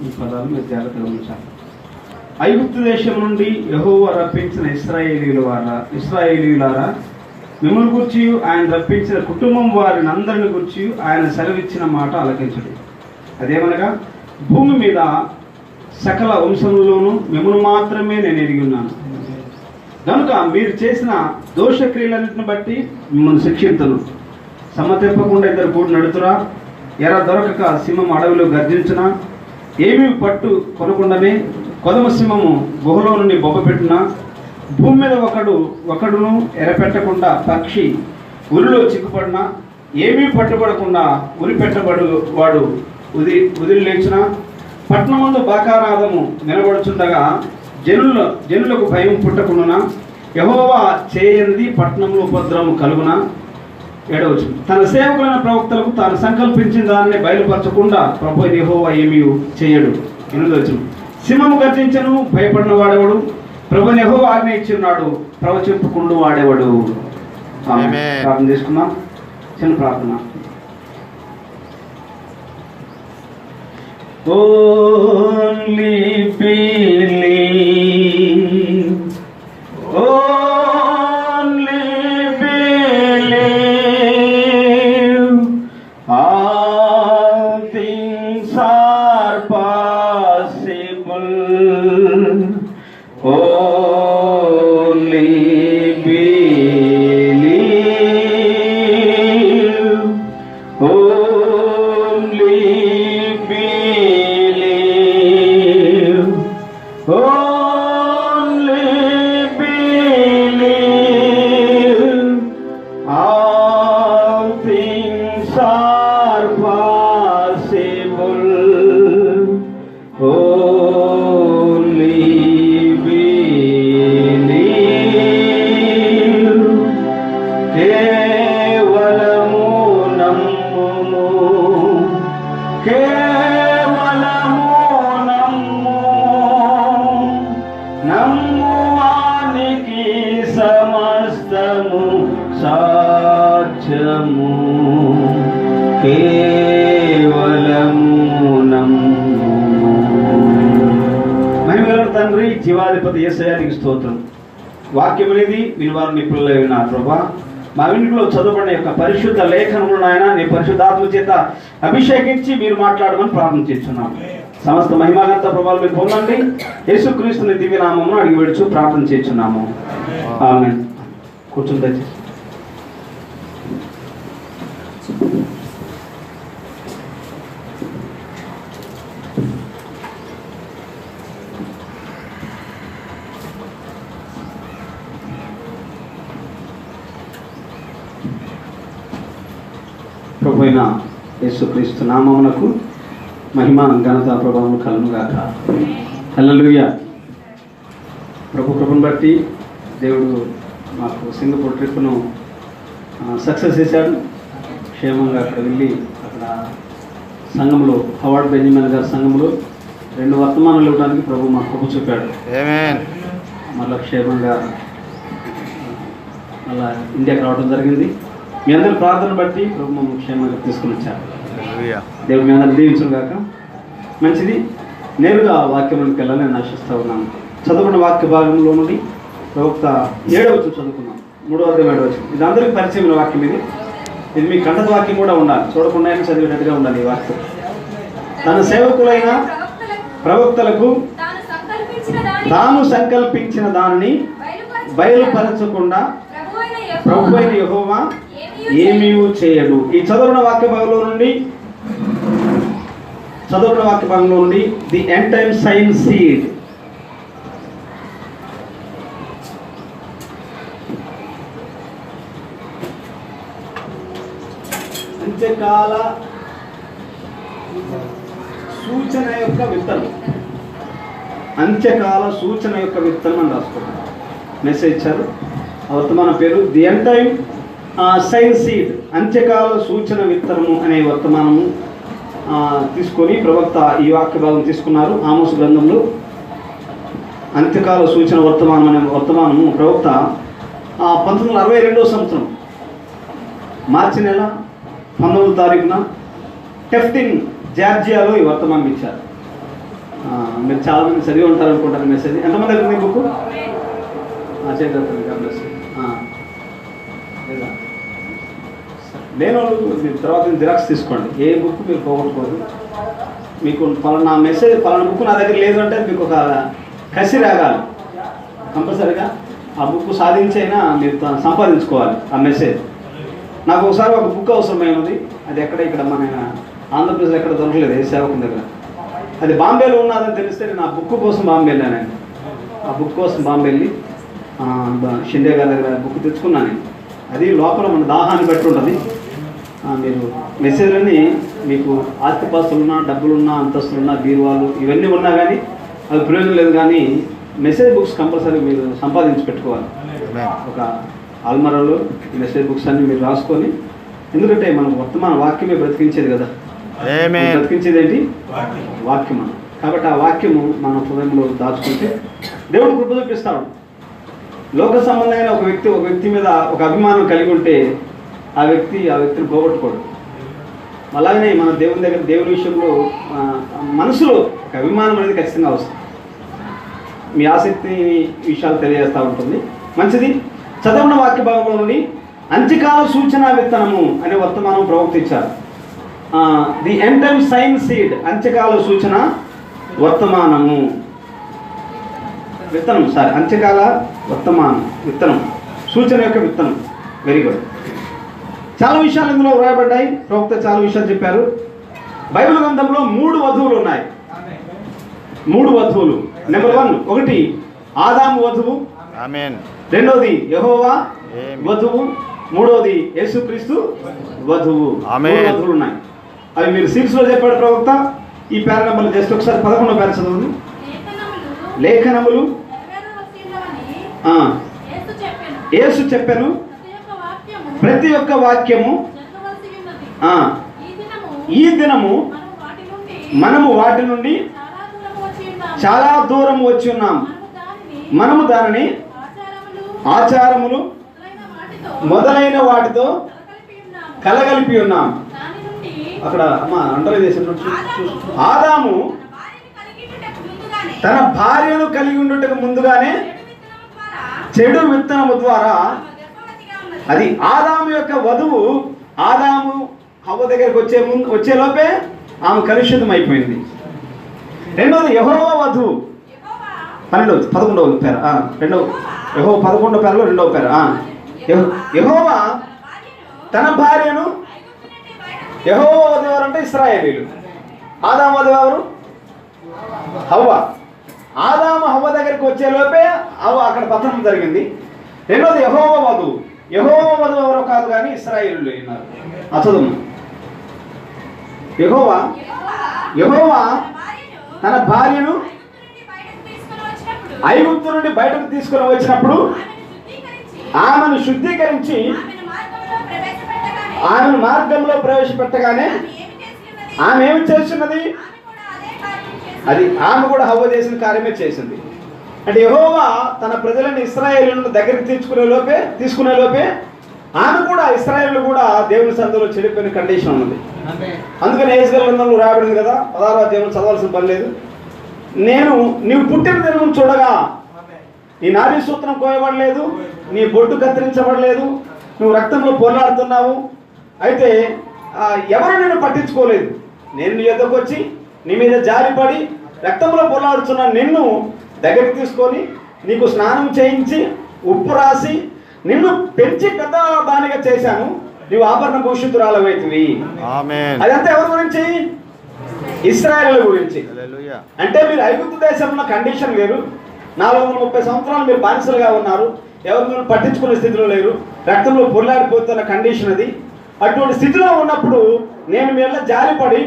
ఈ పదాలు మీరు జాగ్రత్తగా ఉంచాలి. ఐగుప్తు దేశం నుండి యెహోవా రప్పించిన ఇశ్రాయేలీయులారా, మిమ్మల్ని గూర్చి ఆయన రప్పించిన కుటుంబం వారిని అందరిని గూర్చి ఆయన సెలవిచ్చిన మాట ఆలకించుడి. అదేమనగా, భూమి మీద సకల వంశములలోనూ మిమ్మల్ని మాత్రమే నేను ఎరిగి ఉన్నాను కనుక మీరు చేసిన దోషక్రియలన్నింటిని బట్టి మిమ్మల్ని శిక్షించను. సమ్మతిప్పకుండా ఇద్దరు కూడి నడుతురా, ఎర్ర దొరకక సింహం అడవిలో గర్జించునా, ఏమీ పట్టు కొనకుండానే కొదమ సింహము గుహలో నుండి బొబ్బ పెట్టునా, భూమి మీద ఒకడును ఎరపెట్టకుండా పక్షి ఉరిలో చిక్కుపడినా, ఏమీ పట్టుబడకుండా ఉరి పెట్టబడు వాడు ఉదిరి లేచునా, పట్టణమందు బాకానాదము నిలబడుచుండగా జనులకు భయం పుట్టకుండానా, యెహోవా చేయనిది పట్టణంలో ఉపద్రవం కలుగునా. 7వ తన సేవకులైన ప్రవక్తలకు తాను సంకల్పించిన దాన్ని బయలుపరచకుండా ప్రభువైన యెహోవా ఏమీ చేయడు. 8వ సింహము గర్జించను, భయపడిన వాడేవాడు, ప్రభువైన యెహోవా ఆజ్ఞ ఇచ్చిన్నాడు, ప్రవచింపుకుండు వాడేవాడు. ప్రార్థన చేసుకున్నాం. చిన్న ప్రార్థన. Only believe, only believe, all things are possible. Only believe, only believe, only believe, all things are possible. Only believe, కేవలము నమ్ముము, కేవలము నమ్మువానికి సమస్తము సాధ్యము. కేవలము నమ్ము. మహిమగల తండ్రి, జీవాధిపతి యేసయ్యానికి స్తోత్రం. వాక్యం అనేది వినివారు నిపుణులై ఉన్నారు ప్రభా. మా ఇంట్లో చదువుబడిన యొక్క పరిశుద్ధ లేఖనములు నాయన నీ పరిశుద్ధాత్మ చేత అభిషేకించి మీరు మాట్లాడమని ప్రార్థించున్నాం. సమస్త మహిమాగంత ప్రభావం మీరు పొందండి. యేసుక్రీస్తుని దివ్య నామమును అడిగి వేడుచు ప్రార్థన చేస్తున్నాము. ఆమేన్. కూర్చుని దయచేసి. ప్రభువైన యేసుక్రీస్తు నామమునకు మహిమ ఘనత ప్రభావం కలుగుగాక. హల్లెలూయా. ప్రభు కృపను బట్టి దేవుడు మాకు సింగపూర్ ట్రిప్ను సక్సెస్ చేశాడు. క్షేమంగా అక్కడ వెళ్ళి అక్కడ సంఘంలో హవార్డ్ బెంజమిన్ గారి సంఘంలో 2 వర్తమానాలు ఇవ్వడానికి ప్రభు మాకు కృప చూపాడు. మళ్ళీ క్షేమంగా అలా ఇండియాకి రావడం జరిగింది. మీ అందరి ప్రార్థన బట్టి ప్రభు మమ్మల్ని క్షేమంగా తీసుకుని వచ్చారు. దేవుడు మీ అందరిని దీవించను గాక. మంచిది. నేరుగా వాక్యంలోకి వెళ్ళాలని నేను ఆశిస్తూ ఉన్నాను. చదువుకున్న వాక్య భాగంలో నుండి ప్రవక్త 7వ చదువుకున్నాం. 3వ అధ్యాయం 7వ వచనం. ఇది అందరికీ పరిచయమైన వాక్యం. ఇది మీ కంఠత వాక్యం కూడా ఉండాలి, చూడకుండా చదివేటట్టుగా ఉండాలి. ఈ వాక్యం తన సేవకులైన ప్రవక్తలకు తాను సంకల్పించిన దానిని బయలుపరచకుండా ప్రభువైన యెహోవా ఏమీ చేయడు. ఈ చదువుకున్న వాక్య భాగంలో నుండి the end time sign seed. అంత్యకాల సూచన యొక్క విత్తనం. అంత్యకాల సూచన యొక్క విత్తనం అని రాసుకుంటాం. మెసేజ్ ఇచ్చారు. వర్తమాన పేరు the end time sign seed. అంత్యకాల సూచన విత్తనము అనే వర్తమానము తీసుకొని ప్రవక్త ఈ వాక్య భాగం తీసుకున్నారు. ఆమోసు గ్రంథంలో అంత్యకాల సూచన వర్తమానం అనే వర్తమానము ప్రవక్త 1962వ సంవత్సరం మార్చి నెల 19వ తారీఖున టెఫ్టిన్ జార్జియాలో ఈ వర్తమానం ఇచ్చారు. మీరు చాలా మంది చదివి ఉంటారు అనుకుంటారు మెసేజ్. ఎంతమంది దగ్గర మీ బుక్ చేద్దాం నేను తర్వాత జిరాక్స్ తీసుకోండి. ఏ బుక్ మీరు పోగొట్టుకోదు. మీకు పలానా మెసేజ్ పలానా బుక్ నా దగ్గర లేదు అంటే మీకు ఒక కసి రాగాలి. కంపల్సరీగా ఆ బుక్ సాధించైనా మీరు సంపాదించుకోవాలి ఆ మెసేజ్. నాకు ఒకసారి ఒక బుక్ అవసరమైనది. అది ఇక్కడ మన ఆంధ్రప్రదేశ్లో ఎక్కడ దొరకలేదు, ఏ సేవకుని దగ్గర. అది బాంబేలో ఉన్నదని తెలిస్తే నేను ఆ బుక్ కోసం బాంబే వెళ్ళాను. ఆ బుక్ కోసం బాంబే వెళ్ళి షిండే గారి దగ్గర బుక్ తెచ్చుకున్నాను. అది లోపల మన దాహాన్ని బట్టి ఉంటుంది. మీరు మెసేజ్లన్నీ మీకు ఆస్తిపాస్తులున్నా, డబ్బులున్నా, అంతస్తులున్నా, బీరువాళ్ళు ఇవన్నీ ఉన్నా కానీ అది ప్రయోజనం లేదు. కానీ మెసేజ్ బుక్స్ కంపల్సరీ మీరు సంపాదించి పెట్టుకోవాలి. ఒక ఆల్మరాలో ఈ మెసేజ్ బుక్స్ అన్ని మీరు రాసుకొని, ఎందుకంటే మనం వర్తమాన వాక్యమే బ్రతికించేది కదా. బ్రతికించేది ఏంటి? వాక్యం. కాబట్టి ఆ వాక్యము మన హృదయంలో దాచుకుంటే దేవుడు కృప చూపిస్తాడు. లోక సంబంధమైన ఒక వ్యక్తి మీద ఒక అభిమానం కలిగి ఉంటే ఆ వ్యక్తిని పోగొట్టుకోడు. అలాగనే మన దేవుని విషయంలో మనసులో ఒక అభిమానం అనేది ఖచ్చితంగా వస్తుంది. మీ ఆసక్తి విషయాలు తెలియజేస్తూ ఉంటుంది. మంచిది. చదవన వాక్య భాగంలో నుండి అంత్యకాల సూచన విత్తనము అనే వర్తమానం ప్రవక్త ఇచ్చారు. The end time sign seed, అంత్యకాల సూచన వర్తమానము విత్తనం. అంత్యకాల వర్తమానం విత్తనం, సూచన యొక్క విత్తనం. Very good. చాలా విషయాలు ఇందులో వ్రాయబడ్డాయి. ప్రవక్త చాలా విషయాలు చెప్పారు. బైబిల్ గ్రంథంలో 3 వధువులు ఉన్నాయి. 3 వధువులు. నెంబర్ 1 ఒకటి ఆదాము వధువు, రెండవది యెహోవా వధువు, మూడవది యేసుక్రీస్తు వధువు. 3 వధువులు ఉన్నాయి. అవి మీరు సిరీస్లో చెప్పాడు ప్రవక్త. ఈ పేర నెంబర్ జస్ట్ ఒకసారి 11వ పేర చదవండి. లేఖనములు యేసు చెప్పాను, ప్రతి ఒక్క వాక్యము ఈ దినము మనము వాటి నుండి చాలా దూరం వచ్చి ఉన్నాం. మనము దానిని ఆచారములు మొదలైన వాటితో కలగలిపి ఉన్నాం. అక్కడ అండర్ చేసిన ఆదాము తన భార్యను కలిగి ఉండుటకు ముందుగానే చెడు విత్తనము ద్వారా, అది ఆదాము యొక్క వధువు ఆదాము హవ్వ దగ్గరికి వచ్చేలోపే ఆమె కలుషితం అయిపోయింది. రెండవది యెహోవా వధువు 11వ పేర, యెహోవా 11వ పేరలో 2వ పేర. యెహోవా తన భార్యను, యెహోవా వధువు ఎవరంటే ఇశ్రాయేలీయులు. ఆదాము వధువు ఎవరు? హవ్వ. ఆదాము హవ్వ దగ్గరికి వచ్చేలోపే హవ్వ అక్కడ పతనం జరిగింది. రెండోది యెహోవా వధువు. యెహోవా వధువు ఎవరో కాదు కానీ ఇశ్రాయేలీయులు ఉన్నారు. చదువు. యెహోవా తన భార్యను ఐగుప్తు నుండి బయటకు తీసుకుని వచ్చినప్పుడు ఆమెను శుద్ధీకరించి ఆమెను మార్గంలో ప్రవేశపెట్టగానే ఆమె ఏమి చేస్తున్నది? అది ఆమె కూడా హవ్వ చేసిన కార్యమే చేసింది. అంటే యెహోవా తన ప్రజలను ఇశ్రాయేలులను దగ్గరికి తీసుకునే లోపే ఆమె కూడా ఇశ్రాయేలు కూడా దేవుని సందులో చెడిపోయిన కండిషన్ ఉన్నది. అందుకని యెహెజ్కేలు గ్రంథంలో రాబడింది కదా, 16వ అధ్యాయం చదవాల్సిన పని లేదు. నీవు పుట్టిన దినం చూడగా నీ నాభి సూత్రం కోయబడలేదు, నీ బొట్టు కత్తిరించబడలేదు, నువ్వు రక్తంలో పోరాడుతున్నావు. అయితే ఎవరు నిన్ను పట్టించుకోలేదు. నేను నీ యొద్దకు వచ్చి నీ మీద జారిపడి రక్తంలో పోరాడుతున్న నిన్ను దగ్గరికి తీసుకొని నీకు స్నానం చేయించి ఉప్పు రాసి నిన్ను పెంచి పెద్ద దానిగా చేశాను. నువ్వు ఆభరణ భూషితురాలవైతివి. అదంతా ఎవరి గురించి? ఇశ్రాయేలు గురించి. అంటే మీరు ఐగుప్తు దేశంలో కండిషన్ వేరు. 430 సంవత్సరాలు మీరు బానిసలుగా ఉన్నారు. ఎవరు మీరు పట్టించుకునే స్థితిలో లేరు. రక్తంలో పొల్లాడిపోతున్న కండిషన్ అది. అటువంటి స్థితిలో ఉన్నప్పుడు నేను మీలో జారిపడి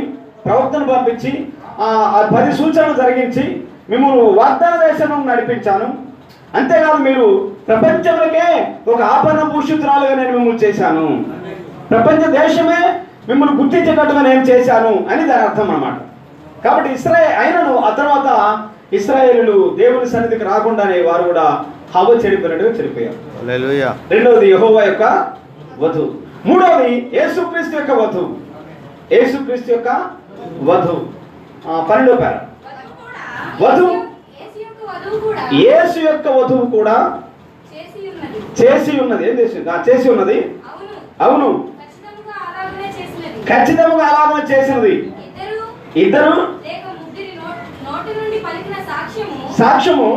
ప్రవక్తను పంపించి 10 సూచనలు జరిగించి మిమ్మల్ని వాగ్దాన దేశం నడిపించాను. అంతేకాదు మీరు ప్రపంచంలోకే ఒక ఆభరణ భూషితురాలుగా నేను మిమ్మల్ని చేశాను. ప్రపంచ దేశమే మిమ్మల్ని గుర్తించేటట్టుగా నేను చేశాను అని దాని అర్థం అన్నమాట. కాబట్టి అయినను ఆ తర్వాత ఇశ్రాయేలులు దేవుని సన్నిధికి రాకుండానే వారు కూడా హవ్వ చెడిపోయినట్టుగా చెడిపోయారు. రెండవది యెహోవా యొక్క వధువు. మూడవది యేసుక్రీస్తు యొక్క వధువు. యేసుక్రీస్తు యొక్క వధువు 12వ పేర. వధువు యేసు యొక్క వధువు కూడా చేసి ఉన్నది. ఏం చేసి ఉన్నది? అవును, ఖచ్చితంగా అలాగనే చేసినది. ఇద్దరు సాక్ష్యము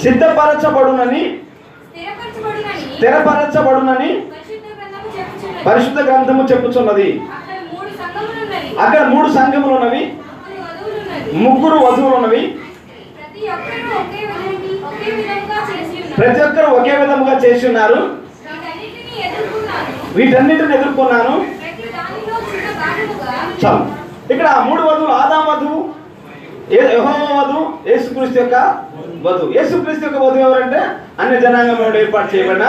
సిద్ధపరచబడునని స్థిరపరచబడునని పరిశుద్ధ గ్రంథము చెప్పుచున్నది. అక్కడ 3 సంఘములు ఉన్నవి, 3 వధువులు ఉన్నవి. ప్రతి ఒక్కరు ఒకే విధముగా చేసి ఉన్నారు. వీటన్నిటిని ఎదుర్కొన్నాను. చాలు. ఇక్కడ 3 వధువులు, ఆదాము వధువు, యెహోవా వధువు, యేసుక్రీస్తు యొక్క వధువు. యేసుక్రీస్తు యొక్క వధువు ఎవరంటే అన్ని జనాంగం ఏర్పాటు చేయబడిన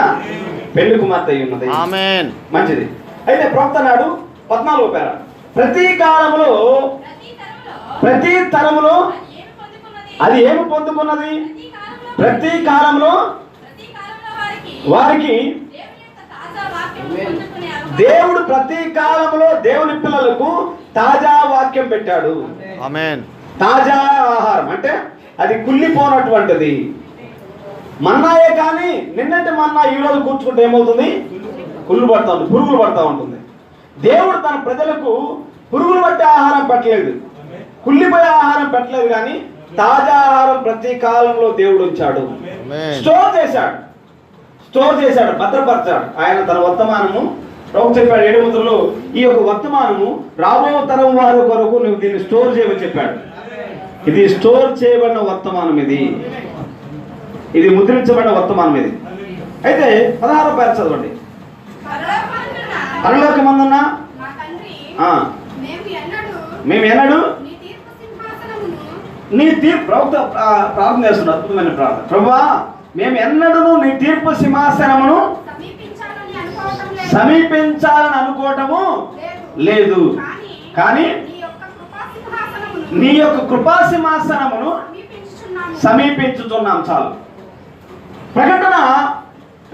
పెళ్లి కుమార్తె అయి ఉన్నది. ఆమేన్. మంచిది. అయితే ప్రవక్త నాడు 14వ పేర, ప్రతి కాలంలో ప్రతి తరములో అది ఏమి పొందుకున్నది? ప్రతి కాలంలో వారికి దేవుడు ప్రతి కాలంలో దేవుని పిల్లలకు తాజా వాక్యం పెట్టాడు. ఆమేన్. తాజా ఆహారం అంటే అది కుళ్ళిపోనటువంటిది. మన్నాయే కానీ నిన్నటి మన్నా ఈ రోజు కూర్చుకుంటే ఏమవుతుంది? కుళ్ళు పడతా ఉంటుంది, పురుగులు పడతా ఉంటుంది. దేవుడు తన ప్రజలకు పురుగులు పట్టే ఆహారం పెట్టలేదు, కుళ్ళిపోయే ఆహారం పెట్టలేదు, కానీ తాజా ఆహారం ప్రతి కాలంలో దేవుడు ఉంచాడు. స్టోర్ చేశాడు, భద్రపరచాడు. ఆయన తన వర్తమానము ప్రభు చెప్పాడు 7 ముద్రలో, ఈ యొక్క వర్తమానము రాబో తరం వారి కొరకు నువ్వు దీన్ని స్టోర్ చేయమని చెప్పాడు. ఇది స్టోర్ చేయబడిన వర్తమానం, ఇది ముద్రించబడిన వర్తమానం. ఇది అయితే 16వ పేర చదవండి. పరలోకమందున్న మేము ఎన్నడూ నీ తీర్పు, ప్రవక్త ప్రార్థన చేస్తున్నారు, అద్భుతమైన ప్రార్థన. ప్రభువా, మేము ఎన్నడూ నీ తీర్పు సింహాసనమును సమీపించాలని అనుకోవటము లేదు, కానీ నీ యొక్క కృపా సింహాసనమును సమీపించుచున్నాం. చాలు. ప్రకటన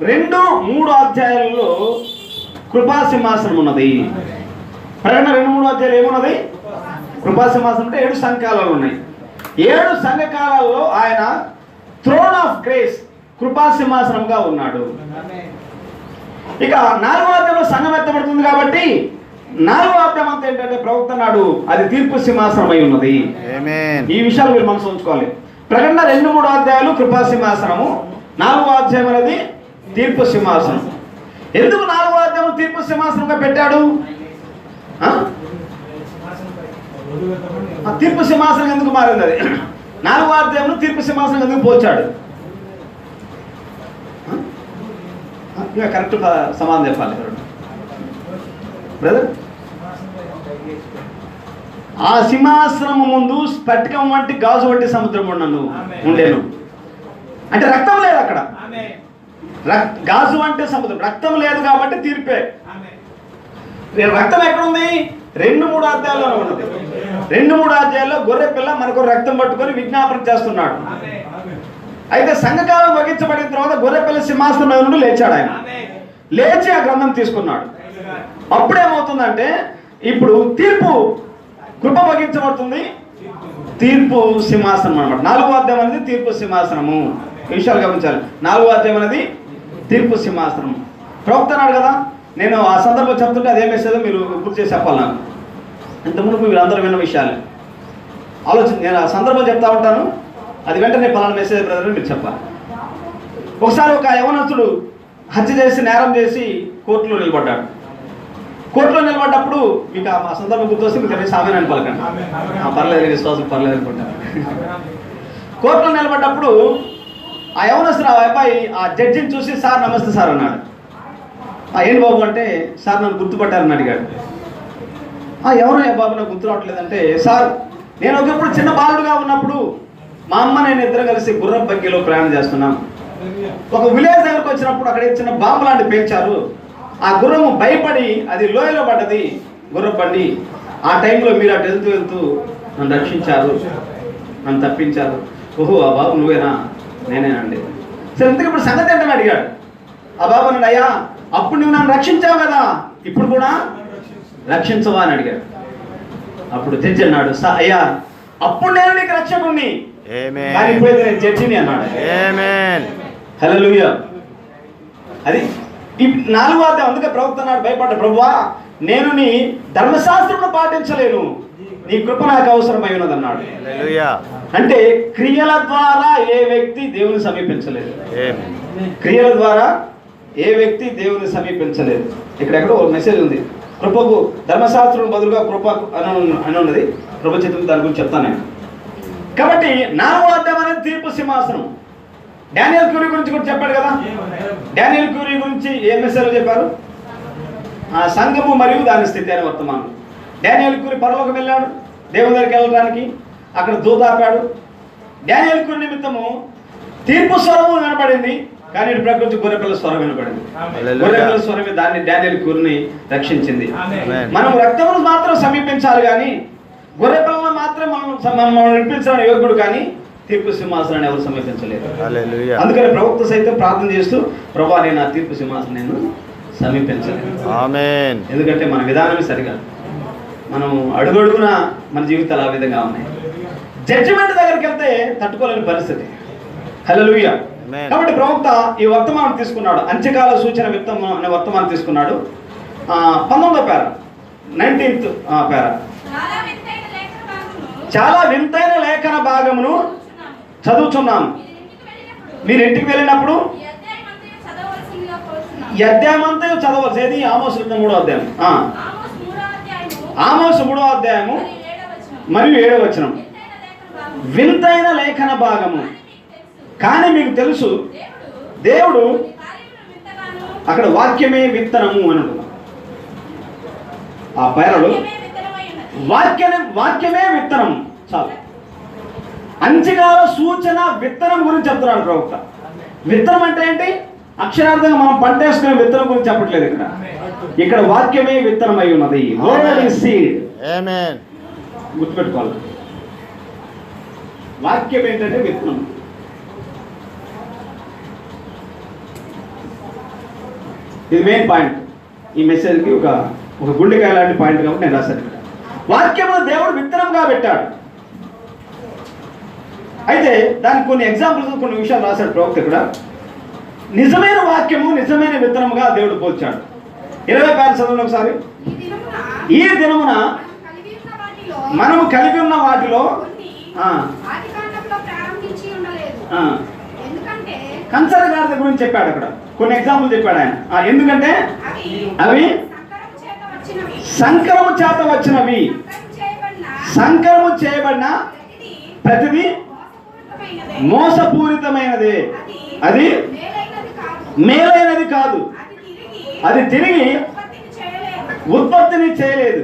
2-3 అధ్యాయాలలో కృపా సింహాసనం ఉన్నది. ప్రకటన 2-3 అధ్యాయాలు ఏమున్నది? కృపా సింహాసనం అంటే 7 సంఘకాలాలు ఉన్నాయి. 7 సంఘకాలాల్లో ఆయన థ్రోన్ ఆఫ్ గ్రేస్, కృపా సింహాసనంగా ఉన్నాడు. ఇక 4వ అధ్యాయంలో సంఘం ఎత్తబడుతుంది కాబట్టి 4వ అధ్యాయం అంతా ఏంటంటే ప్రవక్త నాడు అది తీర్పు సింహాసనం అయి ఉన్నది. ఈ విషయాలు మీరు మనసు ఉంచుకోవాలి. ప్రకటన 2-3 అధ్యాయాలు కృపా సింహాసనము, 4వ అధ్యాయం అనేది తీర్పు సింహాసనం. ఎందుకు 4వ అధ్యాయం తీర్పు సింహాసనంగా పెట్టాడు? తీర్పు సింహాసనం ఎందుకు మారింది? అది 4వ అధ్యాయంలో తీర్పు సింహాసనం ఎందుకు పోల్చాడు? ఇంకా కరెక్ట్ సమాధానం చెప్పాలి బ్రదర్. ఆ సింహాసనము ముందు స్ఫటికం వంటి గాజు వంటి సముద్రం ఉండేను. అంటే రక్తం లేదు అక్కడ. గాజు వంటి సముద్రం, రక్తం లేదు కాబట్టి తీర్పే. రక్తం ఎక్కడుంది? 2-3 అధ్యాయాల్లో ఉన్నది. 2-3 అధ్యాయాల్లో గొర్రె పిల్ల మనకు రక్తం పట్టుకొని విజ్ఞాపన చేస్తున్నాడు. అయితే సంఘకాలం వగించబడిన తర్వాత గొర్రె పిల్ల సింహాసనం నుండి లేచాడు. ఆయన లేచి ఆ గ్రంథం తీసుకున్నాడు. అప్పుడేమవుతుందంటే ఇప్పుడు తీర్పు, కృప వగించబడుతుంది, తీర్పు సింహాసనం అన్నమాట. 4వ అధ్యాయం అనేది తీర్పు సింహాసనము. ఈ విషయాలు గమనించాలి. 4వ అధ్యాయం అనేది తీర్పు సింహాసనం. ప్రవక్త అన్నాడు కదా, నేను ఆ సందర్భం చెప్తుంటే అదేం మెసేజ్ మీరు గుర్తు చేసి చెప్పాలి. నాకు ఇంతకుముందు మీరు అందరూ విన్న విషయాలు నేను ఆ సందర్భం చెప్తా ఉంటాను, అది వెంటనే పలానా మెసేజ్ బ్రదర్ మీరు చెప్పాలి. ఒకసారి ఒక యవనస్తుడు హత్య చేసి నేరం చేసి కోర్టులో నిలబడ్డాడు. కోర్టులో నిలబడ్డప్పుడు మీకు ఆ సందర్భం గుర్తొస్తే మీకు తెలిసి సామాన్యాన్ని పలకండి. పర్లేదు, విశ్వాసం పర్లేదు అనుకుంటాను. కోర్టులో నిలబడ్డప్పుడు ఆ యవనస్తుడు ఆ అబ్బాయి ఆ జడ్జిని చూసి సార్ నమస్తే సార్ అన్నాడు. ఏంటి బాబు అంటే, సార్ నన్ను గుర్తుపట్టారని అడిగాడు. ఎవరయ్యా బాబు నాకు గుర్తు రావట్లేదంటే, సార్ నేను ఒకప్పుడు చిన్న బాలుడుగా ఉన్నప్పుడు మా అమ్మ నేను ఇద్దరు కలిసి గుర్రం బగ్గీలో ప్రయాణం చేస్తున్నాం. ఒక విలేజ్ దగ్గరకు వచ్చినప్పుడు అక్కడ చిన్న బాంబు లాంటి పేల్చారు. ఆ గుర్రము భయపడి అది లోయలో పడ్డది గుర్రం బండి. ఆ టైంలో మీరు అటు వెళ్తూ నన్ను రక్షించారు, నన్ను తప్పించారు. ఓహో ఆ బాబు నువ్వేనా? నేనేనండి. సరే ఇంతకు ఇప్పుడు సంగతి ఏంటని అడిగాడు. ఆ బాబు అన్నాడు, అయ్యా అప్పుడు నువ్వు నన్ను రక్షించావు కదా, ఇప్పుడు కూడా రక్షించవా అని అడిగాడు. అప్పుడు జడ్జి అన్నాడు, అయ్యా అప్పుడు నేను నీకు రక్షకుణ్ణి, ఆమేన్. కానీ ఇప్పుడైతే నేను జడ్జిని అన్నాడు. ఆమేన్. హల్లెలూయా. అది ఈ 4వ అధ్యాయం. అందుకే ప్రవక్త అన్నాడు, భయపడ్డ, ప్రభువా నేను నీ ధర్మశాస్త్రమును పాటించలేను, నీ కృప నాకు అవసరమై ఉన్నది అన్నాడు. హల్లెలూయా. అంటే క్రియల ద్వారా ఏ వ్యక్తి దేవుని సమీపించలేదు. ఆమేన్. క్రియల ద్వారా ఏ వ్యక్తి దేవుని సమీపించలేదు. ఇక్కడెక్కడో ఒక మెసేజ్ ఉంది, కృపకు ధర్మశాస్త్రం బదులుగా కృప అని ఉన్నది. కృప చిత్రం దాని గురించి చెప్తాను నేను. కాబట్టి 4వ అధ్యాయం అనేది తీర్పు సింహాసనం. డానియల్ క్యూరీ గురించి కూడా చెప్పాడు కదా. డానియల్ క్యూరీ గురించి ఏ మెసేజ్ చెప్పారు? సంఘము మరియు దాని స్థితి అని వర్తమానం. డానియల్ క్యూరీ పరలోకం వెళ్ళాడు దేవుని దగ్గరికి వెళ్ళడానికి, అక్కడ దూత ఆపాడు. డానియల్ క్యూరీ నిమిత్తము తీర్పు స్వరము వినపడింది, కానీ ఇటు ప్రకృతి గొర్రెపిల్ల స్వరం వినపడింది. గొర్రెపిల్ల స్వరమే దాన్ని డానియల్ క్యూరీని రక్షించింది. మనం రక్తమును మాత్రం సమీపించాలి, కానీ గొర్రెపిల్లను మాత్రం మనం నడిపించడానికి యోగ్యుడు, కానీ తీర్పు సింహాసనాన్ని ఎవరు సమీపించలేదు. అందుకని ప్రవక్త సైతం ప్రార్థన చేస్తూ, ప్రభువా నేను ఆ తీర్పు సింహాసనం నేను సమీపించలేదు. ఆమేన్. ఎందుకంటే మన విధానమే సరిగా, మనం అడుగడుగున మన జీవితాలు ఆ విధంగా ఉన్నాయి. జడ్జిమెంట్ దగ్గరికి వెళ్తే తట్టుకోలేని పరిస్థితి. హల్లెలూయా. కాబట్టి ప్రవక్త ఈ వర్తమానం తీసుకున్నాడు, అంత్యకాల సూచన విత్తము అనే వర్తమానం తీసుకున్నాడు. 19వ పేర, 19th పేర, చాలా వింతైన లేఖన భాగమును చదువుతున్నాం, మీరు ఇంటికి వెళ్ళినప్పుడు ఈ అధ్యాయమంతా చదవలసేది. ఆమోసు 3వ అధ్యాయం, ఆమోసు 3వ అధ్యాయము మరియు 7వ వచనం. వింతైన లేఖన భాగము, కానీ మీకు తెలుసు దేవుడు, అక్కడ వాక్యమే విత్తనము అని ఉంటుంది. ఆ పేరలో వాక్యమే విత్తనం. చాలు. అంత్యకాల సూచన విత్తనం గురించి చెప్తున్నాడు ప్రవక్త. విత్తనం అంటే ఏంటి? అక్షరార్థంగా మనం పంట వేసుకునే విత్తనం గురించి చెప్పట్లేదు. ఇక్కడ వాక్యమే విత్తనం అయి ఉన్నది. గుర్తుపెట్టుకోవాలి, వాక్యం ఏంటంటే విత్తనం. ఇది మెయిన్ పాయింట్ ఈ మెసేజ్కి. ఒక గుండెకాయ లాంటి పాయింట్ కాబట్టి నేను రాశాను. వాక్యమును దేవుడు విత్తనంగా పెట్టాడు. అయితే దానికి కొన్ని ఎగ్జాంపుల్స్, కొన్ని విషయాలు రాశాడు ప్రవక్త. ఇక్కడ నిజమైన వాక్యము నిజమైన విత్తనముగా దేవుడు పోల్చాడు. 20 పేరు చదవండి ఒకసారి. ఈ దినమున మనము కలిగి ఉన్న వాటిలో కంచర గాడిద గురించి చెప్పాడు. అక్కడ కొన్ని ఎగ్జాంపుల్ చెప్పాడు ఆయన. ఎందుకంటే అవి సంకరము చేత వచ్చినవి, సంకరము చేయబడిన ప్రతిదీ మోసపూరితమైనదే, అది మేలైనది కాదు, అది తిరిగి ఉత్పత్తిని చేయలేదు.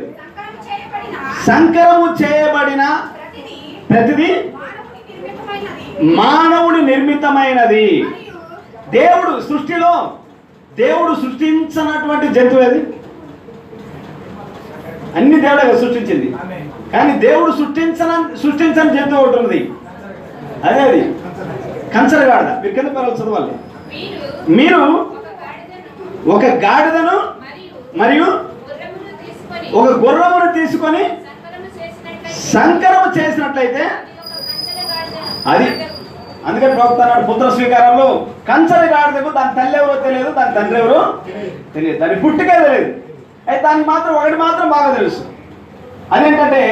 సంకరము చేయబడిన ప్రతిదీ మానవుని నిర్మితమైనది. దేవుడు సృష్టిలో దేవుడు సృష్టించినటువంటి జంతువు అది. అన్ని దేవుడే సృష్టించింది, కానీ దేవుడు సృష్టించని జంతువు ఒకటి ఉన్నది. అదే అది కంచరగాడిద. మీరు కింద పేరు చదవాలి. మీరు ఒక గాడిదను మరియు ఒక గుర్రమును తీసుకొని సంకరము చేసినట్లయితే అది. అందుకని ప్రవక్త అన్నాడు పుత్ర స్వీకారంలో, కంచర గాడిదకు దాని తల్లి ఎవరో తెలియదు, దాని తండ్రి ఎవరో తెలియదు, దాని పుట్టుకే తెలియదు. అయితే దానికి మాత్రం ఒకటి మాత్రం బాగా తెలుసు, అదేంటంటే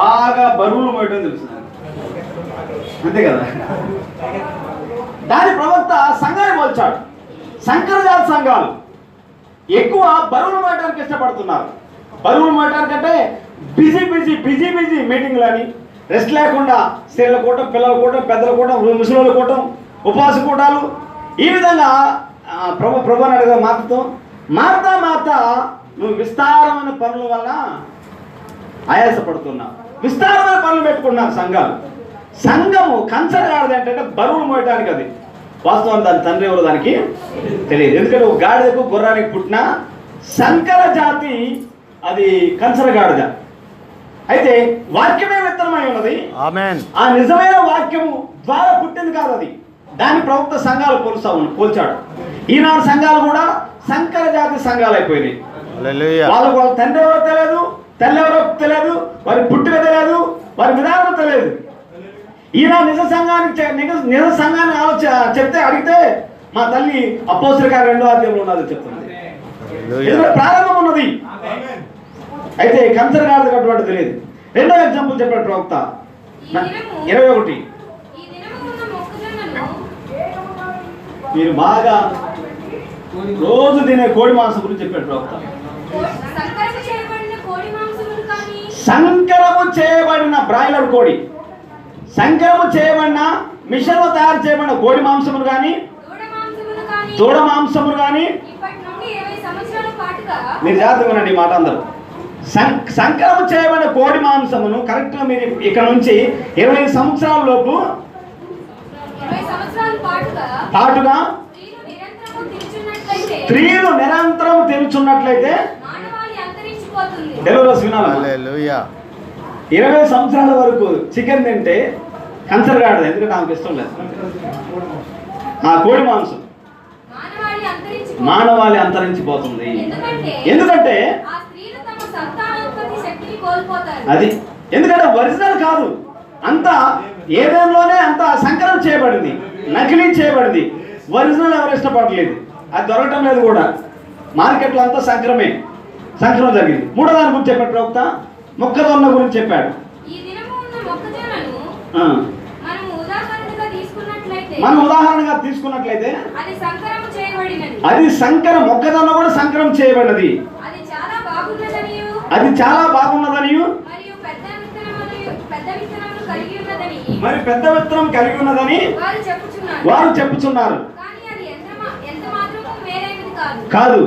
బాగా బరువులు మోయటం తెలుసు. అంతే కదా. దాని ప్రవక్త సంఘాన్ని పోల్చాడు. సంకర జాతి సంఘాలు ఎక్కువ బరువులు మోయటానికి ఇష్టపడుతున్నారు. బరువులు మోయటానికంటే బిజీ మీటింగ్లు అని, రెస్ట్ లేకుండా స్త్రీల కూటం, పిల్లల కూటం, పెద్దల కూటం, ముసలిల కూటం, ఉపవాస కూటాలు, ఈ విధంగా ప్రభు అడిగా మాతతో మాత నువ్వు విస్తారమైన పనుల వల్ల ఆయాసపడుతున్నావు. విస్తారమైన పనులు పెట్టుకున్నారు సంఘాలు. సంఘము కంచరగాడిద ఏంటంటే బరువులు మోయటానికి. అది వాస్తవం దాని తండ్రి ఎవరో దానికి తెలియదు. ఎందుకంటే ఒక గాడిదకు గుర్రానికి పుట్టిన సంకర జాతి అది కంచరగాడిద. అయితే వాక్యమే విత్తనమై ఉన్నది. ఆమేన్. ఆ నిజమైన వాక్యము ద్వారా పుట్టింది కాదు అది. దాని ప్రవక్త సంఘాలు పోల్చాడు. ఈనాడు సంఘాలు కూడా సంకర జాతి సంఘాలు అయిపోయినాయి. వాళ్ళకు వాళ్ళ తండ్రి ఎవరో తెలియదు, తల్లి ఎవరో తెలియదు, వారి పుట్టుక తెలియదు, వారి విధానం తెలియదు. ఈయన నిజ సంఘాన్ని చెప్తే అడిగితే మా తల్లి అపోస్తలుల కార్యం 2వ అధ్యాయంలో ఉన్నది చెప్తుంది. ఎందుకంటే ప్రారంభం ఉన్నది. అయితే కన్సర్ గారు అటువంటి తెలియదు. 2వ ఎగ్జాంపుల్ చెప్పాడు ప్రవక్త 21. మీరు బాగా రోజు తినే కోడి మాంసం గురించి చెప్పాడు ప్రవక్త. సంకరము చేయబడిన బ్రాయిలర్ కోడి, సంకరము చేయబడిన మిషన్ లో తయారు చేయబడిన కోడి మాంసములు కానీ దూడ మాంసములు కానీ, మీరు జాగ్రత్తగా వినండి ఈ మాట అందరూ. సంకరము చేయబడిన కోడి మాంసమును కరెక్ట్ గా మీరు ఇక్కడ నుంచి 20 సంవత్సరాల లోపు పాటుగా స్త్రీలు నిరంతరం తినుచున్నట్లయితే డెలివరీస్ వినాలి. 20 సంవత్సరాల వరకు చికెన్ తింటే కన్సర్ కాదు, ఎందుకంటే ఆమెకు ఇష్టం లేదు. ఆ కోడి మాంసం మానవాళి అంతరించిపోతుంది. ఎందుకంటే అది ఎందుకంటే ఒరిజినల్ కాదు, అంతా ఏదేలోనే అంత సంకరం చేయబడింది, నకిలీ చేయబడింది. ఒరిజినల్ ఎవరు ఇష్టపడలేదు, అది దొరకటం లేదు కూడా. మార్కెట్లో అంతా సంక్రమం జరిగింది. 3వ దాని గురించి చెప్పాడు ప్రవక్త, మొక్కజొన్న గురించి చెప్పాడు. మనం ఉదాహరణగా తీసుకున్నట్లయితే అది సంకరం, మొక్కజొన్న కూడా సంకరం చేయబడినది. అది చాలా బాగున్నదని మరి పెద్ద విత్తనం కలిగి ఉన్నదని వారు చెప్పుచున్నారు. కాదు,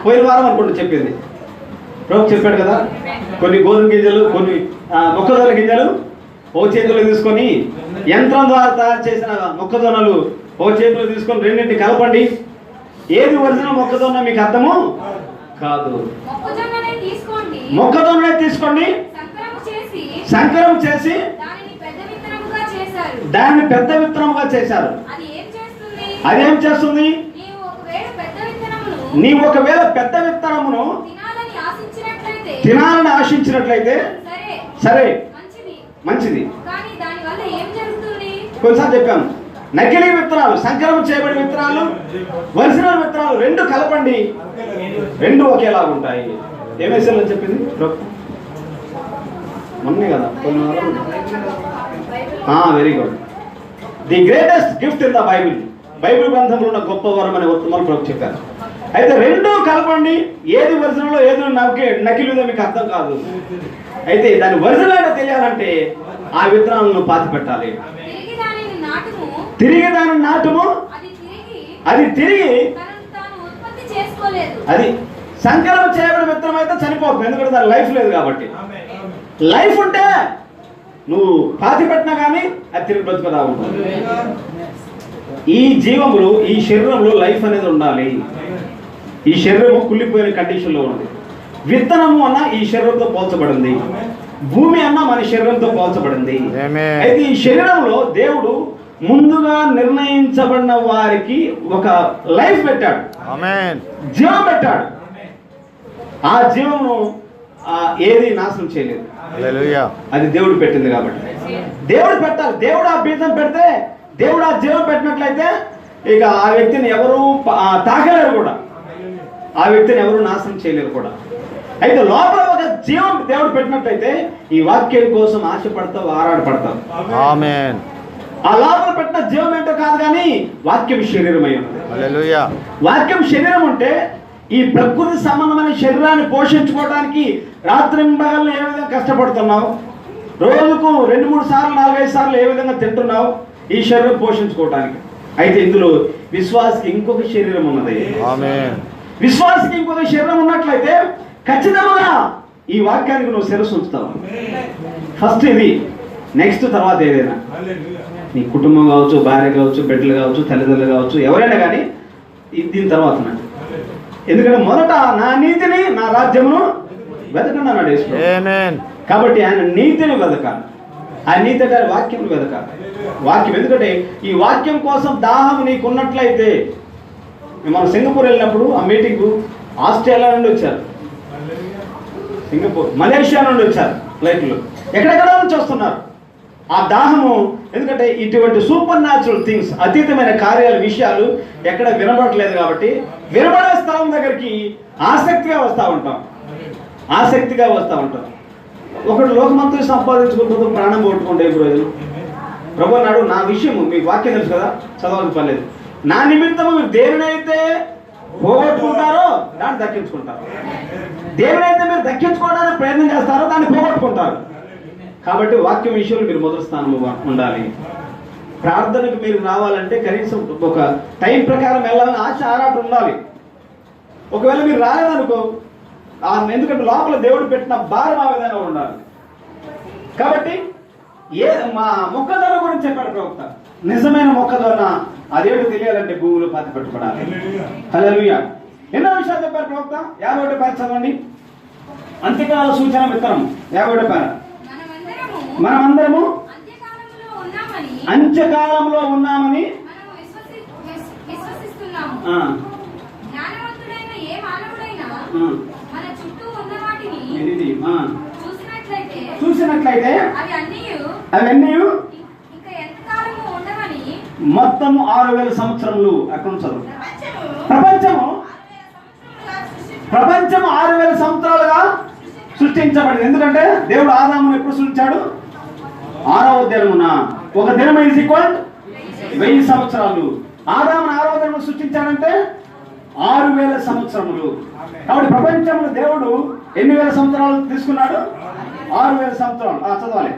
పోయిన వారం అనుకుంటూ చెప్పింది ప్రభు చెప్పాడు కదా, కొన్ని గోధుమ గింజలు కొన్ని మొక్కజొన్న గింజలు ఓ చేతిలో తీసుకొని యంత్రం ద్వారా తయారు చేసిన మొక్కజొన్నలు ఓ చేతిలో తీసుకొని రెండింటిని కలపండి, ఏది ఒరిజినల్ మొక్కజొన్న మీకు అర్థము కాదు. మొక్కజొన్ననే తీసుకోండి, సంకరం చేసి దాన్ని పెద్ద విత్తనముగా చేశారు. అదేం చేస్తుంది? నీవు ఒకవేళ పెద్ద విత్తనమును తినాలని ఆశించినట్లయితే సరే మంచిది. కొన్నిసార్లు చెప్పాను, నకిలీ విత్తనాలు, సంకరం చేయబడిన విత్తనాలు, ఒరిజినల్ విత్తనాలు రెండు కలపండి, రెండు ఒకేలా ఉంటాయి. ఏమేసాలో చెప్పింది మొన్నే కదా, కొన్ని very good. The greatest gift in the Bible గ్రంథంలో ఉన్న గొప్ప వరం అనే వర్తమానం ప్రభు చెప్పారు. అయితే రెండు కలపండి, ఏది ఒరిజినల్ ఏది నకిలీదో మీకు అర్థం కాదు. అయితే దాని ఒరిజినల్ తెలియాలంటే ఆ విత్తనాలను పాతి పెట్టాలి, తిరిగి దాన్ని నాటుము. అది తిరిగి అది సంకలనం చేయబడిన విత్తనం అయితే చనిపోతుంది, ఎందుకంటే దాని లైఫ్ లేదు కాబట్టి. లైఫ్ ఉంటే నువ్వు పాతి పెట్టినా కానీ అది తిరిగి బ్రతుకుదా ఉంటుంది. ఈ జీవములు, ఈ శరీరంలో లైఫ్ అనేది ఉండాలి. ఈ శరీరము కుళ్ళిపోయిన కండిషన్లో ఉంది. విత్తనము అన్న ఈ శరీరంతో పోల్చబడింది, భూమి అన్న మన శరీరంతో పోల్చబడింది. అయితే ఈ శరీరంలో దేవుడు ముందుగా నిర్ణయించబడిన వారికి ఒక లైఫ్ పెట్టాడు, జీవం పెట్టాడు. ఆ జీవమును ఏది నాశనం చేయలేదు, అది దేవుడు పెట్టింది కాబట్టి దేవుడు పెట్టాలి. దేవుడు ఆ బీజం పెడితే, దేవుడు ఆ జీవం పెట్టినట్లయితే ఇక ఆ వ్యక్తిని ఎవరు తాకలేరు కూడా, ఆ వ్యక్తిని ఎవరు నాశనం చేయలేరు కూడా. అయితే లోపల ఒక జీవం దేవుడు పెట్టినట్లయితే ఈ వాక్యం కోసం ఆశపడతావు, ఆరాటపడతావు. ఆ లోపల పెట్టిన జీవం ఏంటో కాదు కానీ వాక్యం శరీరమై ఉన్నది. వాక్యం శరీరం ఉంటే ఈ ప్రకృతి సంబంధమైన శరీరాన్ని పోషించుకోవడానికి రాత్రింబగళ్ళు ఏ విధంగా కష్టపడుతున్నావు, రోజుకు 2-3 సార్లు 4-5 సార్లు ఏ విధంగా తింటున్నావు ఈ శరీరం పోషించుకోవడానికి. అయితే ఇందులో విశ్వాసకి ఇంకొక శరీరం ఉన్నది. విశ్వాసకి ఇంకొక శరీరం ఉన్నట్లయితే ఖచ్చితంగా ఈ వాక్యానికి నువ్వు శిరస్సు ఉంచుతావు. ఫస్ట్ ఇది, నెక్స్ట్ తర్వాత ఏదైనా. నీ కుటుంబం కావచ్చు, భార్య కావచ్చు, బిడ్డలు కావచ్చు, తల్లిదండ్రులు కావచ్చు, ఎవరైనా కానీ దీని తర్వాత. ఎందుకంటే మొదట నా నీతిని, నా రాజ్యమును వెతకండి అన్నాడు యేసు. కాబట్టి ఆయన నీతిని వెతకాలి, ఆ నీతి అంటే వాక్యం వెతకాలి. వాక్యం, ఎందుకంటే ఈ వాక్యం కోసం దాహం నీకు ఉన్నట్లయితే. మనం సింగపూర్ వెళ్ళినప్పుడు ఆ మీటింగ్ ఆస్ట్రేలియా నుండి వచ్చారు. సింగపూర్, మలేషియా నుండి వచ్చారు ఫ్లైట్లో. ఎక్కడెక్కడ నుంచి వస్తున్నారు. ఆ దాహము, ఎందుకంటే ఇటువంటి సూపర్ న్యాచురల్ థింగ్స్, అతీతమైన కార్యాల విషయాలు ఎక్కడ వినబడట్లేదు కాబట్టి వినబడే స్థలం దగ్గరికి ఆసక్తిగా వస్తూ ఉంటాం. ఒకడు లోకమంతా సంపాదించుకుంటూ ప్రాణం పోగొట్టుకుంటే రోజులు ప్రభు అన్నాడు, నా విషయము మీకు వాక్యం తెలుసు కదా, చదవాల్సిన పర్లేదు. నా నిమిత్తము మీరు దేనినైతే పోగొట్టుకుంటారో దాన్ని దక్కించుకుంటారు. దేనినైతే మీరు దక్కించుకోవడానికి ప్రయత్నం చేస్తారో దాన్ని పోగొట్టుకుంటారు. కాబట్టి వాక్యం విషయంలో మీరు మొదటి స్థానంలో ఉండాలి. ప్రార్థనకు మీరు రావాలంటే కనీసం ఒక టైం ప్రకారం వెళ్ళాలని ఆశ ఆరాటం ఉండాలి. ఒకవేళ మీరు రాలేదనుకో, ఎందుకంటే లోపల దేవుడు పెట్టిన భారం ఆ విధంగా ఉండాలి. కాబట్టి మా మొక్కజొన్న గురించి చెప్పాడు ప్రవక్త. నిజమైన మొక్కజొన్న అదేంటో తెలియాలంటే భూమిలో పాతి పెట్టుకోవాలి. హల్లెలూయా. ఎన్నో విషయాలు చెప్పారు ప్రవక్త. 51 పేర చదవండి. అంత్యకాల సూచన విత్తనం 51 పేర. మనమందరము అంత్యకాలంలో ఉన్నామని చూసినట్లయితే అవన్నీ మొత్తం 6000 సంవత్సరములు. అక్కడ చదువు. ప్రపంచము 6000 సంవత్సరాలుగా సృష్టించబడింది. ఎందుకంటే దేవుడు ఆదామును ఎప్పుడు సృష్టించాడు? 6వ దినమున. ఒక దినం ఈజ్ ఈక్వల్ 1000 సంవత్సరాలు. ఆదామును 6వ దినమున సృష్టించాడంటే 6000 సంవత్సరములు. కాబట్టి ప్రపంచంలో దేవుడు ఎన్ని వేల సంవత్సరాలు తీసుకున్నాడు? 6000 సంవత్సరాలు. చదవాలి.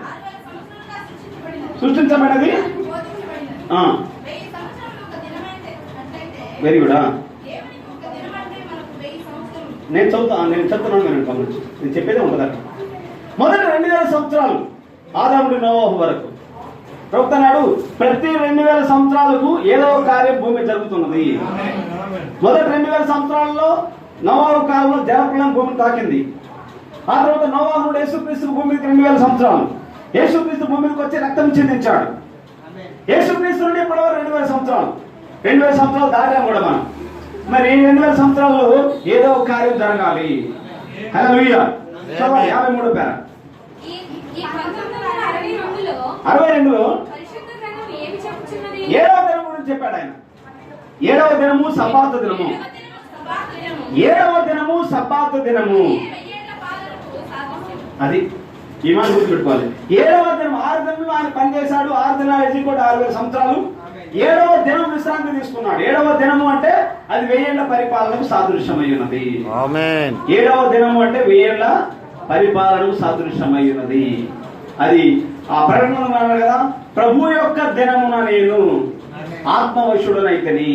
సృష్టించబడినది వెరీ గుడ్. నేను చెప్తున్నాను నేను గమనించి, నేను చెప్పేదే ఉంటుంది. మొదటి 2000 సంవత్సరాలు ఆదాము నుండి నోవహు వరకు ప్రవక్త అన్నాడు, ప్రతి 2000 సంవత్సరాలకు ఏదో ఒక కార్యం భూమి జరుగుతున్నది. మొదటి 2000 సంవత్సరాల్లో నోవహు కాలంలో జలప్రళయం భూమిని తాకింది. ఆ తర్వాత నోవహు నుండి యేసుక్రీస్తు భూమికి 2000 సంవత్సరాలు. యేసుక్రీస్తు భూమికి వచ్చి రక్తం చిందించాడు. యేసుక్రీస్తు నుండి ఇప్పటివరకు 2000 సంవత్సరాలు. 2000 సంవత్సరాలు దాటాం కూడా మనం. మరి 2000 సంవత్సరాలు ఏదో ఒక కార్యం జరగాలి. హల్లెలూయా. 53 పేర. 62లో 7వ దినం గురించి చెప్పాడు ఆయన. 7వ దినము సబ్బాతు దినము. 7వ దినము సబ్బాతు దినము. అది ఈ మాట గుర్తుపెట్టుకోవాలి. 7వ దినం 6 దినాలు ఆయన పనిచేశాడు. 6 దినాలు 6000 సంవత్సరాలు. 7వ దినం విశ్రాంతి తీసుకున్నాడు. 7వ దినము అంటే అది 1000 ఏళ్ల పరిపాలనకు సాదృశ్యమై ఉన్నది. ఆమేన్. 7వ దినము అంటే 1000 ఏళ్ల పరిపాలనకు సాదృశ్యమై ఉన్నది. అది ఆ ప్రకటన అన్నాడు కదా, ప్రభు యొక్క దినమున నేను ఆత్మవశుడనైతని.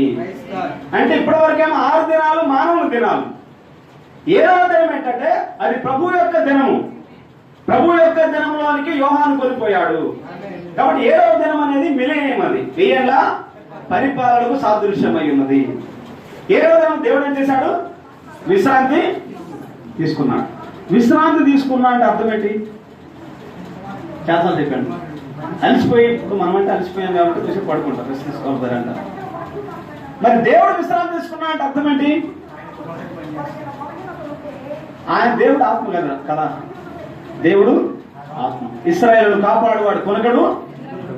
అంటే ఇప్పటి వరకేమో 6 దినాలు మానవుల దినాలు. 7వ దినం ఏంటంటే అది ప్రభు యొక్క దినము. ప్రభు యొక్క దినంలోనికి యోహాను కొనిపోయాడు. కాబట్టి 7వ దినం అనేది మిలేనియం. అది 1000 ఏళ్ల పరిపాలనకు సాదృశ్యమై ఉన్నది. 7వ దినం దేవుడు ఏం చేశాడు? విశ్రాంతి తీసుకున్నాడు. విశ్రాంతి తీసుకున్నా అంటే అర్థం ఏంటి? చేతలు చెప్పండి. అలసిపోయి, ఇప్పుడు మనం అంటే అలసిపోయాం కాబట్టి చూసి పడుకుంటాం, రెస్ట్ తీసుకోవాలంట. మరి దేవుడు విశ్రాంతి తీసుకున్నా అంటే అర్థం ఏంటి? ఆయన దేవుడు ఆత్మ కదా. దేవుడు ఆత్మ. ఇశ్రాయేలును కాపాడువాడు కొనకడు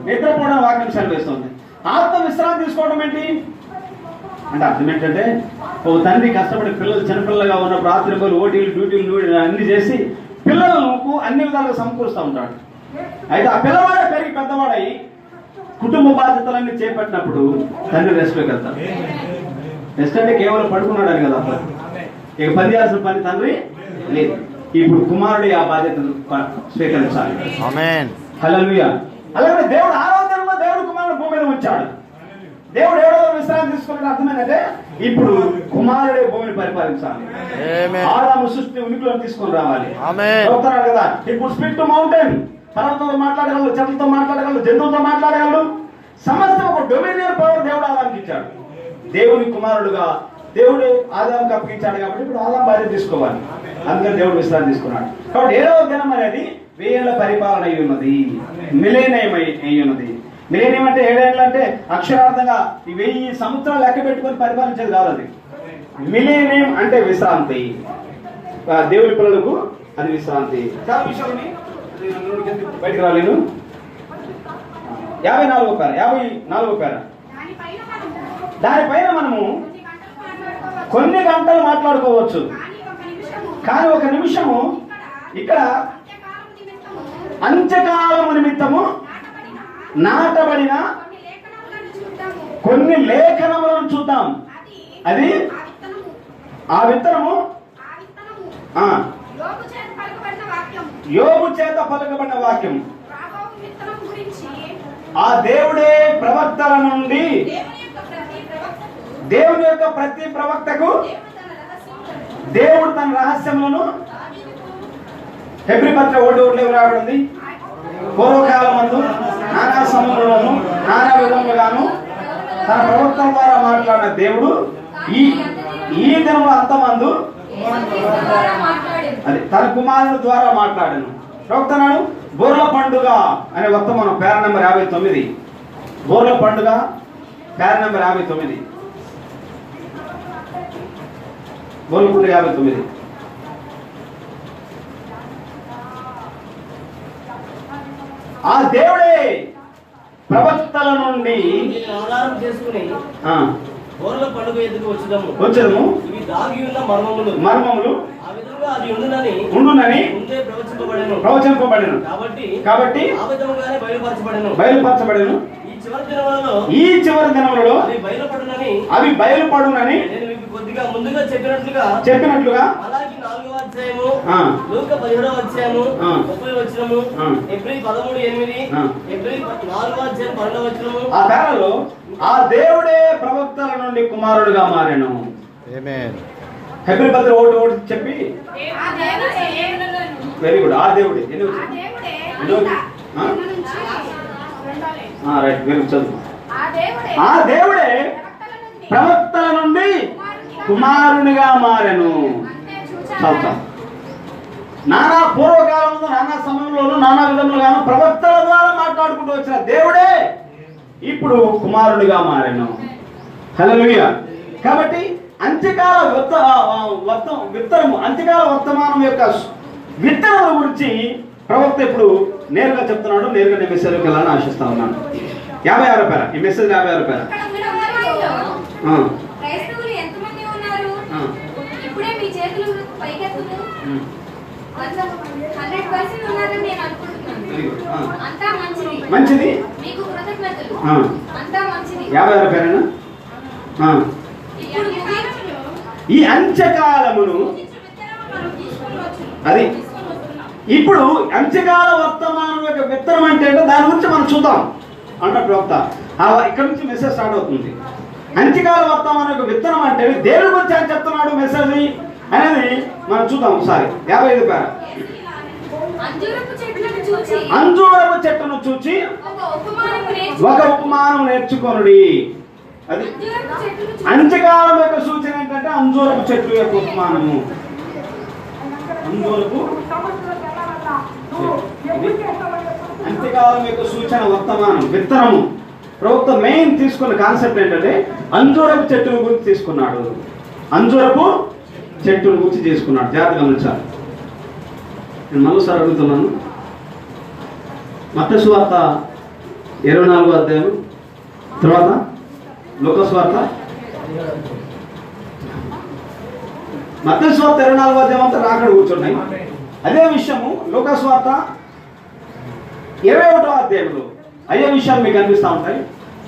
నిద్రపోవడం వాక్యం సెలవేస్తుంది. ఆత్మ విశ్రాంతి తీసుకోవడం ఏంటి అంటే అర్థం ఏంటంటే, ఓ తండ్రి కష్టపడి పిల్లలు చిన్నపిల్లలుగా ఉన్నప్పుడు రాత్రి పనులు, ఓటీలు, డ్యూటీలు అన్ని చేసి పిల్లలకు అన్ని విధాలుగా సమకూరుస్తూ ఉంటాడు. అయితే ఆ పిల్లవాడే పెరిగి పెద్దవాడై కుటుంబ బాధ్యతలన్నీ చేపట్టినప్పుడు తండ్రి రెస్ట్లోకి వెళ్తాడు. రెస్ట్ అంటే కేవలం పడుకున్నాడని కదా, ఇక పని చేయాల్సిన పని తండ్రి లేదు. ఇప్పుడు కుమారుడు ఆ బాధ్యతను స్వీకరించాలి. ఆమేన్. హల్లెలూయా. అలాగే దేవుడు 6వ దినంలో దేవుడు కుమారుడు భూమి మీద ఉంచాడు. దేవుడు 7వ విశ్రాంతి తీసుకున్న అర్థమైనదే ఇప్పుడు కుమారుడే భూమిని పరిపాలించాలి. ఆదాము సృష్టి ఉనికిలో తీసుకొని రావాలి. చెప్తున్నాడు కదా, ఇప్పుడు స్పీక్ టు మౌంటైన్. పర్వతంతో మాట్లాడగలడు, చెట్లతో మాట్లాడగలడు, జంతువులతో మాట్లాడగలడు. సమస్త ఒక డొమినియన్ పవర్ దేవుడు ఆదాముకి ఇచ్చాడు. దేవుని కుమారుడుగా దేవుడు ఆదాముకి అప్పగించాడు కాబట్టి ఇప్పుడు ఆదాము బాధ్యత తీసుకోవాలి. అందుకని దేవుడు విశ్రాంతి తీసుకున్నాడు. కాబట్టి 7వ దినం అనేది 1000 ఏళ్ల పరిపాలన అయి ఉన్నది. మిలేనియం అయి ఉన్నది. మిలేనియం అంటే 7 ఏళ్ళు అంటే అక్షరార్థంగా 1000 సంవత్సరాలు లెక్క పెట్టుకొని పరిపాలించేది కాదు. అది మిలేనియం అంటే విశ్రాంతి. దేవుని పిల్లలకు అది విశ్రాంతి. చాలా విషయాలు బయటకు రాలేను. 54వ పేర 54వ పేర దానిపైన మనము కొన్ని గంటలు మాట్లాడుకోవచ్చు, కానీ ఒక నిమిషము ఇక్కడ అంత్యకాలము నిమిత్తము నాటబడిన కొన్ని లేఖనములను చూద్దాం. అది ఆ విత్తనము యోబు చేత పలుకబడిన వాక్యం. ఆ దేవుడే ప్రవక్తల నుండి దేవుని యొక్క ప్రతి ప్రవక్తకు దేవుడు తన రహస్యములను హెబ్రీ పత్రిక 1:1 రాబడింది. పూర్వకాలమందు నానా సమయంలోను నానా విధములుగాను తన ప్రవక్తల ద్వారా మాట్లాడిన దేవుడు ఈ దినముల అంతమందు అది తన కుమారుని ద్వారా మాట్లాడాను. ప్రవక్తనాడు బోర్ల పండుగ అనే వర్తమానం పేర నెంబర్ 59. బోర్ల పండుగ పేర నెంబర్ 59. బోర్ల పండుగ 59. ఆ దేవుడే ప్రవక్తల నుండి ఆధారం చేసుకుని బోర్ల పండుగ ఎదుగు వచ్చదము. ఇవి దాగి ఉన్న మర్మములు ఆ విధంగా అది ఉండునని ముందే ప్రవచింపబడెను. కాబట్టి ఆ విధంగానే బయలుపరచబడెను. ఈ చివరి దినములలో అవి బయలుపడునని నేను మీకు కొద్దిగా ముందుగా చెప్పినట్లుగా అలాగే 4వ అధ్యాయము లూకా 17వ అధ్యాయము 30వ వచనము ఎబ్రీ 13:8 ఎబ్రీ 4వ అధ్యాయం 12వ వచనము ఆ పేరలో ఆ దేవుడే ప్రవక్తల నుండి కుమారుడుగా మారెను. ఆమేన్. హెబ్రీ పత్రిక 1:1 చెప్పి వెరీ గుడ్. ఆ దేవుడే రైట్ వెరీ గుడ్ చదువు. ఆ దేవుడే ప్రవక్తల నుండి కుమారునిగా మారెను. నానా పూర్వకాలంలో నానా సమయంలోనూ నానా విధములుగాను ప్రవక్తల ద్వారా మాట్లాడుకుంటూ వచ్చిన దేవుడే ఇప్పుడు కుమారునిగా మారెను. హల్లెలూయా. కాబట్టి అంత్యకాల అంత్యకాల వర్తమానం యొక్క విత్తనాల గురించి ప్రవక్త ఇప్పుడు నేరుగా చెప్తున్నాడు. నేరుగా నేను మెసేజ్కి వెళ్ళాలని ఆశిస్తా ఉన్నాను. 56వ పేర ఈ మెసేజ్ 56వ పేర. మంచిది. 56వ పేరేనా? ఈ అంత్యకాలమును అది ఇప్పుడు అంత్యకాల వర్తమానం యొక్క విత్తనం అంటే దాని గురించి మనం చూద్దాం అంటారు ప్రవక్త. ఇక్కడ నుంచి మెసేజ్ స్టార్ట్ అవుతుంది. అంత్యకాల వర్తమానం యొక్క విత్తనం అంటే దేవుడి గురించి ఆయన చెప్తున్నాడు మెసేజ్ అనేది మనం చూద్దాం ఒకసారి. 55 పేర. అంజూరపు చెట్టును చూచి ఒక ఉపమానం నేర్చుకొనుడి. అది అంత్యకాలం యొక్క సూచన ఏంటంటే అంజూరపు చెట్టు యొక్క ఉపమానము. అంత్యకాలం యొక్క సూచన వర్తమానం విత్తనము. ప్రవక్త మెయిన్ తీసుకున్న కాన్సెప్ట్ ఏంటంటే అంజూరపు చెట్టును గురించి తీసుకున్నాడు. అంజూరపు చెట్టును గురించి తీసుకున్నాడు. జాగ్రత్తగా గమనించాలి. నేను మరోసారి అడుగుతున్నాను. మత్తయి సువార్త 24వ అధ్యాయం తర్వాత లూకా సువార్త మత్తయి సువార్త 24వ అధ్యాయం అంతా రాకడ కూర్చున్నాయి. అదే విషయము లూకా సువార్త 21వ అధ్యాయంలో అయ్యే విషయాలు మీకు కనిపిస్తూ ఉంటాయి.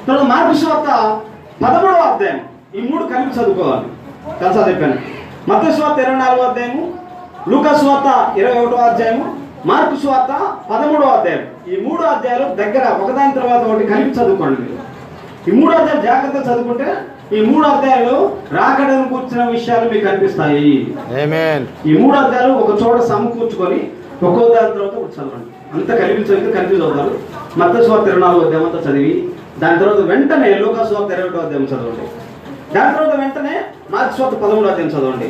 తర్వాత మార్కు సువార్త 13వ అధ్యాయం. ఈ మూడు కలిపి చదువుకోవాలి. తెలుసా చెప్పాను. మత్తయి సువార్త 24వ అధ్యాయము, లూకా సువార్త 21వ అధ్యాయము, మార్కు సువార్త 13వ అధ్యాయం. ఈ మూడు అధ్యాయాలు దగ్గర ఒకదాని తర్వాత ఒకటి కలిపి చదువుకోండి. ఈ మూడు అధ్యాయాలు జాగ్రత్తగా చదువుకుంటే ఈ మూడు అధ్యాయాలు రాకడను కూర్చున్న విషయాలు మీకు కనిపిస్తాయి. ఆమేన్. ఈ మూడు అధ్యాయాలు ఒక చోట సమకూర్చుకొని ఒక్కో దాని తర్వాత ఒకటి చదవండి. అంతా కలిపి చదివితే కన్ఫ్యూజ్ అవుతారు. మత్తయి సువార్త 24వ అధ్యాయం అంతా చదివి దాని తర్వాత వెంటనే లూకా సువార్త 21వ అధ్యాయం చదవండి. దాని తర్వాత వెంటనే మార్కు సువార్త 13వ అధ్యాయం చదవండి.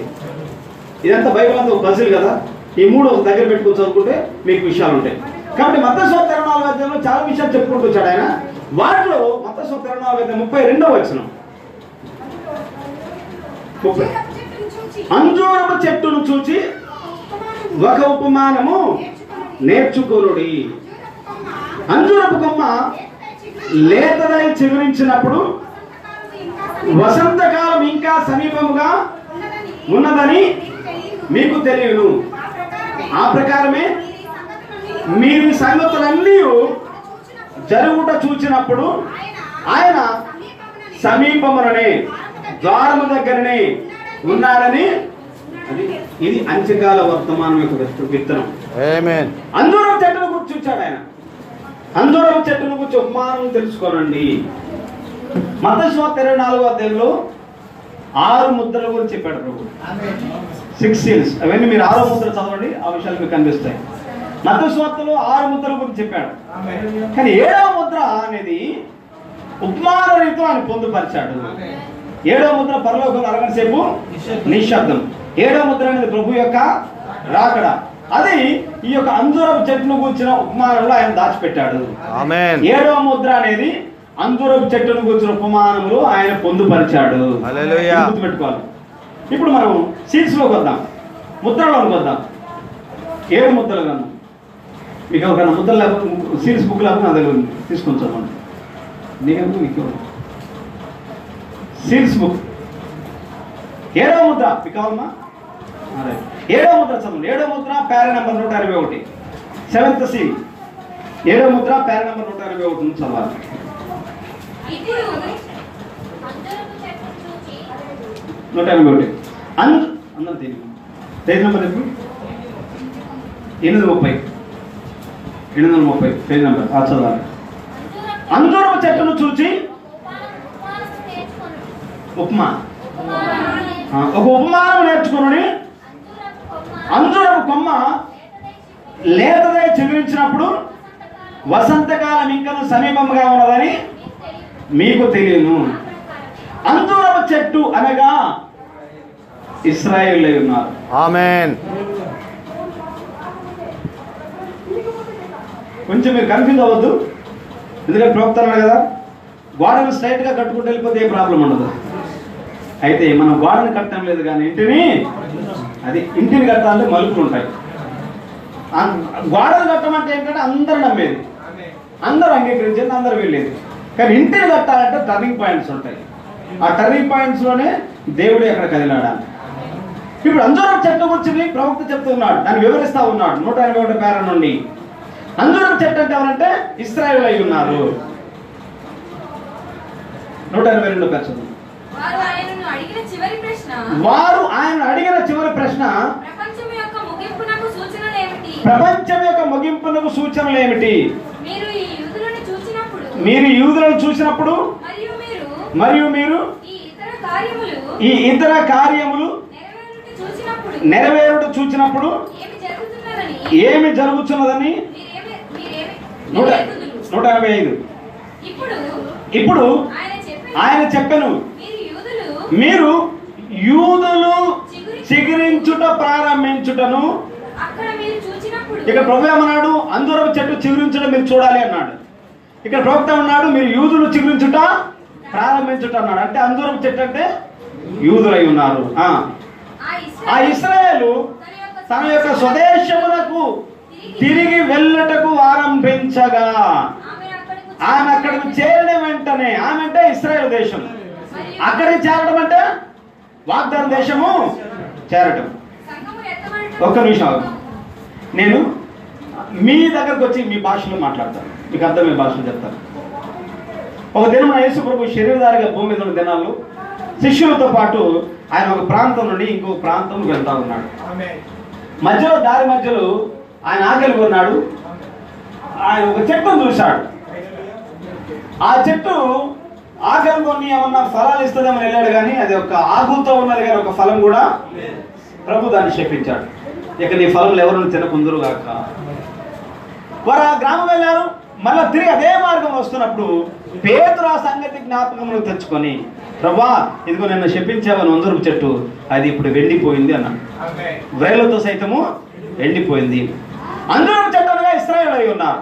ఇదంతా బైబిల్ అంతా ఒక పజిల్ కదా. ఈ మూడు ఒక దగ్గర పెట్టుకుని చదువుకుంటే మీకు విషయాలు ఉంటాయి. కాబట్టి మత్తయి సువార్త 24వ అధ్యాయంలో చాలా విషయాలు చెప్పుకుంటూ వచ్చాడు ఆయన. వాటిలో మత్తయి సువార్త 24వ అధ్యాయం 32వ వచనం. అంజూరపు చెట్టును చూచి ఒక ఉపమానము నేర్చుకొనుడి. అంజూరపు కొమ్మ లేతదై చిగురించినప్పుడు వసంతకాలం ఇంకా సమీపముగా ఉన్నదని మీకు తెలియను. ఆ ప్రకారమే మీరు ఈ సంగతులన్నీ జరుగుట చూచినప్పుడు ఆయన సమీపముననే ద్వారము దగ్గరనే ఉన్నాడని. ఇది అంత్యకాల వర్తమానం యొక్క విత్తనం. అంజూరపు చెట్టును గురించి చూచాడు ఆయన. అంజూరపు చెట్టును గురించి ఉపమానం తెలుసుకోనండి. మత్తయి సువార్త 24వ అధ్యాయంలో 6 ముద్రల గురించి చెప్పాడు ప్రభు. 6 seals. అవన్నీ మీరు 6వ ముద్ర చదవండి, ఆ విషయాలు మీకు కనిపిస్తాయి. మత్తయి సువార్తలో 6 ముద్రల గురించి చెప్పాడు. కానీ 7వ ముద్ర అనేది ఉపమాన రీతిలో ఆయన పొందుపరిచాడు. 7వ ముద్ర పరలోకంలో అరగంట సేపు నిశ్శబ్దం. 7వ ముద్ర అనేది ప్రభు యొక్క రాకడ. అది ఈ యొక్క అంజూరపు చెట్టును కూర్చిన ఉపమానంలో ఆయన దాచిపెట్టాడు. 7వ ముద్ర అనేది అంజూరపు చెట్టును కూర్చిన ఉపమానంలో ఆయన పొందుపరిచాడు. గుర్తుపెట్టుకోవాలి. ఇప్పుడు మనం సీల్స్ లోకి వద్దాం, ముద్రలోకి వద్దాం. 7 ముద్రలు కన్నా మీకు ఒక ముద్ర లేకపోతే సీల్స్ బుక్ లేకపోతే నా దగ్గర తీసుకొని చదవండి. నీకు మీకు సీల్స్ బుక్ 7వ ముద్ర మీకు కావాలమ్మా? 7వ ముద్ర చదవండి. 7వ Mudra para number 121. 7th seal. 7వ ముద్ర పేరా నెంబర్ 121 నుంచి చదవాలి. 181 అందరూ పేజ్ నెంబర్ ఎప్పుడు? 830 పేజ్ నెంబర్ చదవాలి. అంజూరపు చెట్టును చూచి ఒక ఉపమానం నేర్చుకుని అంజూరపు కొమ్మ లేతదై చిగురించినప్పుడు వసంతకాలం ఇంకను సమీపంగా ఉన్నదని మీకు తెలియను. అంజూరపు చెట్టు అనగా ఇశ్రాయేలు ఉన్నారు. ఆమేన్. కొంచెం మీరు కన్ఫ్యూజ్ అవ్వద్దు, ఎందుకంటే ప్రవక్తన్నాడు కదా, గోడను స్ట్రైట్ గా కట్టుకుంటూ వెళ్ళిపోతే ఏ ప్రాబ్లం ఉండదు. అయితే మనం గోడను కట్టడం లేదు కానీ ఇంటిని కట్టాలంటే మలుపులు ఉంటాయి. గోడలు కట్టమంటే ఏంటంటే అందరూ నమ్మేది, అందరూ అంగీకరించేది, అందరూ వెళ్ళేది. కానీ ఇంటిని కట్టాలంటే టర్నింగ్ పాయింట్స్ ఉంటాయి. ఆ టర్నింగ్ పాయింట్స్ లోనే దేవుడు ఎక్కడ కదిలాడాలి. ఇప్పుడు అంజూరపు చెట్టు గురించి ప్రవక్త చెప్తూ ఉన్నాడు, దాన్ని వివరిస్తా ఉన్నాడు. 181 పేరా నుండి అంజూరపు చెట్టు అంటే ఎవరంటే ఇశ్రాయేలు అయి ఉన్నారు. 182 పేరు చదువు. వారు ఆయన అడిగిన చివరి ప్రశ్న ప్రపంచం యొక్క ముగింపునకు సూచనలు ఏమిటి? మీరు యూదులను చూసినప్పుడు మరియు మీరు ఈ ఇతర కార్యములు నెరవేరుట చూచినప్పుడు ఏమి జరుగుతున్నదని 185. ఇప్పుడు ఆయన చెప్పెను, మీరు యూదులు చిగురించుట ప్రారంభించుటను. ఇక్కడ ప్రభు ఏమన్నాడు? అంజూరపు చెట్టు చిగురించడం మీరు చూడాలి అన్నాడు. ఇక్కడ ప్రవక్త ఉన్నాడు, మీరు యూదులు చిగురించుట ప్రారంభించుట అన్నాడు. అంటే అంజూరపు చెట్టు అంటే యూదులై ఉన్నారు. ఆ ఇశ్రాయేలు తన యొక్క స్వదేశములకు తిరిగి వెళ్ళటకు ఆరంభించగా ఆమె అక్కడికి చేరిన వెంటనే, ఆమె అంటే ఇశ్రాయేలు దేశం, అక్కడికి చేరడం అంటే వాగ్దాన దేశము చేరటం. ఒక్క నిమిషం, నేను మీ దగ్గరకు వచ్చి మీ భాషలో మాట్లాడతాను, మీకు అర్థమయ్యే భాషలో చెప్తాను. ఒక దినం యేసు ప్రభు శరీరధారిగా భూమి మీద ఉన్న దినాల్లో శిష్యులతో పాటు ఆయన ఒక ప్రాంతం నుండి ఇంకో ప్రాంతం వెళ్తా ఉన్నాడు. మధ్యలో దారి మధ్యలో ఆయన ఆకలి కొన్నాడు. ఆయన ఒక చెట్టును చూశాడు. ఆ చెట్టు ఆకలి కొని ఏమన్నా ఫలాలు ఇస్తుందేమని వెళ్ళాడు, కానీ అది ఒక ఆకులతో ఉన్నది, కానీ ఒక ఫలం కూడా. ప్రభు దాన్ని శపించాడు, ఇక నీ ఫలంలో ఎవరిని తినకుందరు కాక. వారు ఆ గ్రామం వెళ్ళారు. మళ్ళీ తిరిగి అదే మార్గం వస్తున్నప్పుడు పేతురు ఆ సంగతి జ్ఞాపకంలో తెచ్చుకొని, ప్రభా ఇదిగో నిన్ను శపించావని అంజూరపు చెట్టు, అది ఇప్పుడు ఎండిపోయింది అన్నాడు. వ్రేళ్లతో సైతము ఎండిపోయింది. అంజూరపు చెట్టు అనగా ఇశ్రాయేలు అయి ఉన్నారు.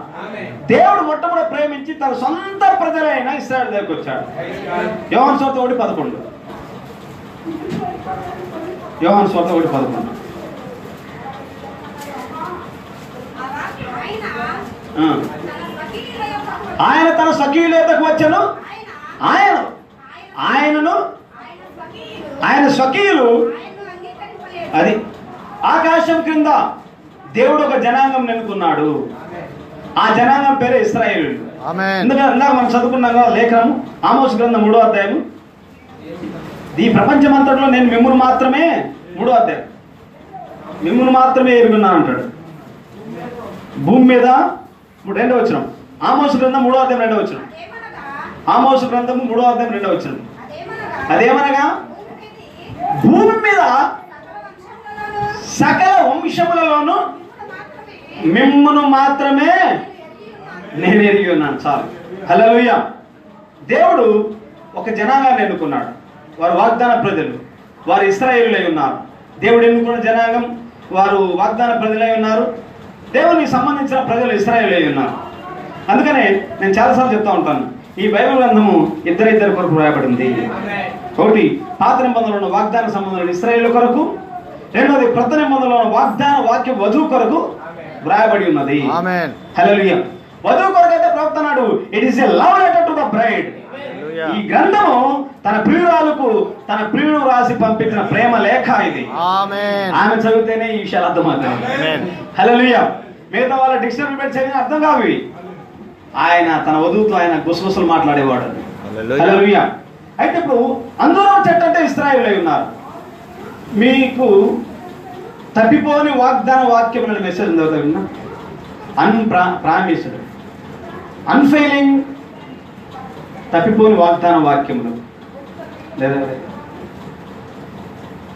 దేవుడు మొట్టమొదటి ప్రేమించి తన సొంత ప్రజలైన ఇశ్రాయేలు దగ్గరికి వచ్చాడు. యోహాను సువార్త 1:11. యోహాను సువార్త 1:11. ఆయన తన స్వకీయుల యొద్దకు వచ్చెను. ఆయన స్వకీయులు అది ఆకాశం క్రింద దేవుడు ఒక జనాంగం నెన్నుకున్నాడు. ఆ జనాంగం పేరు ఇశ్రాయేలు. ఎందుకంటే ఇందాక మనం చదువుకున్నాం కదా లేఖనము, ఆమోస్ గ్రంథం 3వ అధ్యాయము. ఈ ప్రపంచమంతట్లో నేను మిమ్మును మాత్రమే 3వ అధ్యాయం మిమ్మును మాత్రమే ఎరుగున్నాను అంటాడు. భూమి మీద 2వ వచనం, ఆమోస్ గ్రంథం 3వ అధ్యాయం 2వ వచనం. ఆమోస్ గ్రంథము 3వ అధ్యాయం 2వ వచనం. అదేమనగా భూమి మీద సకల వంశములలోను మిమ్మును మాత్రమే నేను ఎరిగి ఉన్నాను. చాలు. హల్లెలూయా. దేవుడు ఒక జనాంగాన్ని ఎన్నుకున్నాడు. వారు వాగ్దాన ప్రజలు, వారు ఇశ్రాయేలులై ఉన్నారు. దేవుడు ఎన్నుకున్న జనాంగం వారు వాగ్దాన ప్రజలై ఉన్నారు. దేవునికి సంబంధించిన ప్రజలు ఇశ్రాయేలులై ఉన్నారు. అందుకనే నేను చాలాసార్లు చెప్తా ఉంటాను, ఈ బైబిల్ గ్రంథము ఇద్దరు కొరకు రాయబడింది. ఒకటి పాత నిబంధనలో ఉన్న వాగ్దాన సంబంధం ఇశ్రాయేలు కొరకు, రెండోది క్రొత్త నిబంధనలో ఉన్న వాగ్దాన వాక్య వధువు కొరకు వ్రాయబడి ఉన్నది. హల్లెలూయా. వధువు కొరకు అయితే ప్రవక్తనాడు, it is a love letter to the bride. ఈ గ్రంథము తన ప్రియురాలకు తన ప్రియుడు రాసి పంపించిన ప్రేమ లేఖ ఇది. ఆమె చదివితేనే ఈ విషయాలు అర్థమవుతాయి. హల్లెలూయా. మిగతా వాళ్ళ డిక్షనరీ పెట్టి చదివిన అర్థం కావు. ఆయన తన వధువుతో ఆయన గుసగుసలు మాట్లాడేవాడు. హల్లెలూయా. అయితే ఇప్పుడు అందూరపు చెట్టు అంటే ఇశ్రాయేలులై ఉన్నారు. మీకు తప్పిపోని వాగ్దాన వాక్యం అనే మెసేజ్ చదువుతా విన్నా. ప్రామిస్డ్, అన్ఫెయిలింగ్, తప్పిపోని వాగ్దాన వాక్యములు లేదా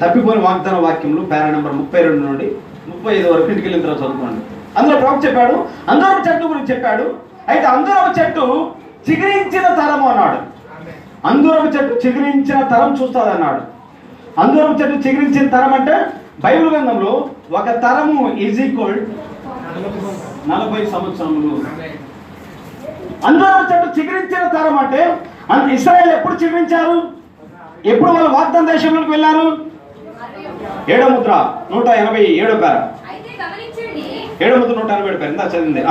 తప్పిపోని వాగ్దాన వాక్యములు పేరా నెంబర్ 32 నుండి 35 వరకు ఇంటికి వెళ్ళిన తర్వాత చదువుకోండి. అందులో ప్రవక్త చెప్పాడు, అందూరపు చెట్టు గురించి చెప్పాడు. అయితే అందూరపు చెట్టు చిగురించిన తరము అన్నాడు. అందూరపు చెట్టు చిగురించిన తరం చూస్తుంది అన్నాడు. అందూరపు చెట్టు చిగురించిన తరం అంటే బైబిల్ గ్రంథంలో ఒక తరము ఈజ్ ఈక్వల్ 40 సంవత్సరములు. అందూరపు చెట్టు చిగురించిన తరం అంటే ఇశ్రాయేలు ఎప్పుడు చిగురించారు? ఎప్పుడు వాళ్ళు వాగ్దాన దేశంలోకి వెళ్ళారు? 7వ ముద్ర 187 పేర. 7వ ముద్ర 187 పేరు ఇందా చదివింది.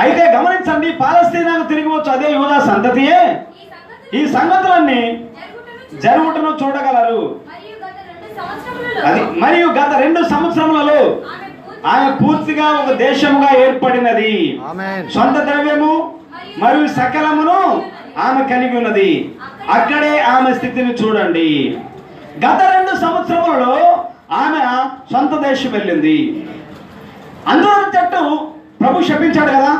అయితే గమనించండి, పాలస్తీనాకు తిరిగి వచ్చు అదే యూదా సంతతియే ఈ సంగతులన్నీ జరుగుటను చూడగలరు. అది మరియు గత 2 సంవత్సరములలో ఆమె పూర్తిగా ఒక దేశముగా ఏర్పడినది. సొంత ద్రవ్యము మరియు సకలమును ఆమె కలిగి ఉన్నది. అక్కడే ఆమె స్థితిని చూడండి. గత 2 సంవత్సరములలో ఆమె సొంత దేశం వెళ్ళింది. అందులో చెట్టు ప్రభు శపించాడు కదా,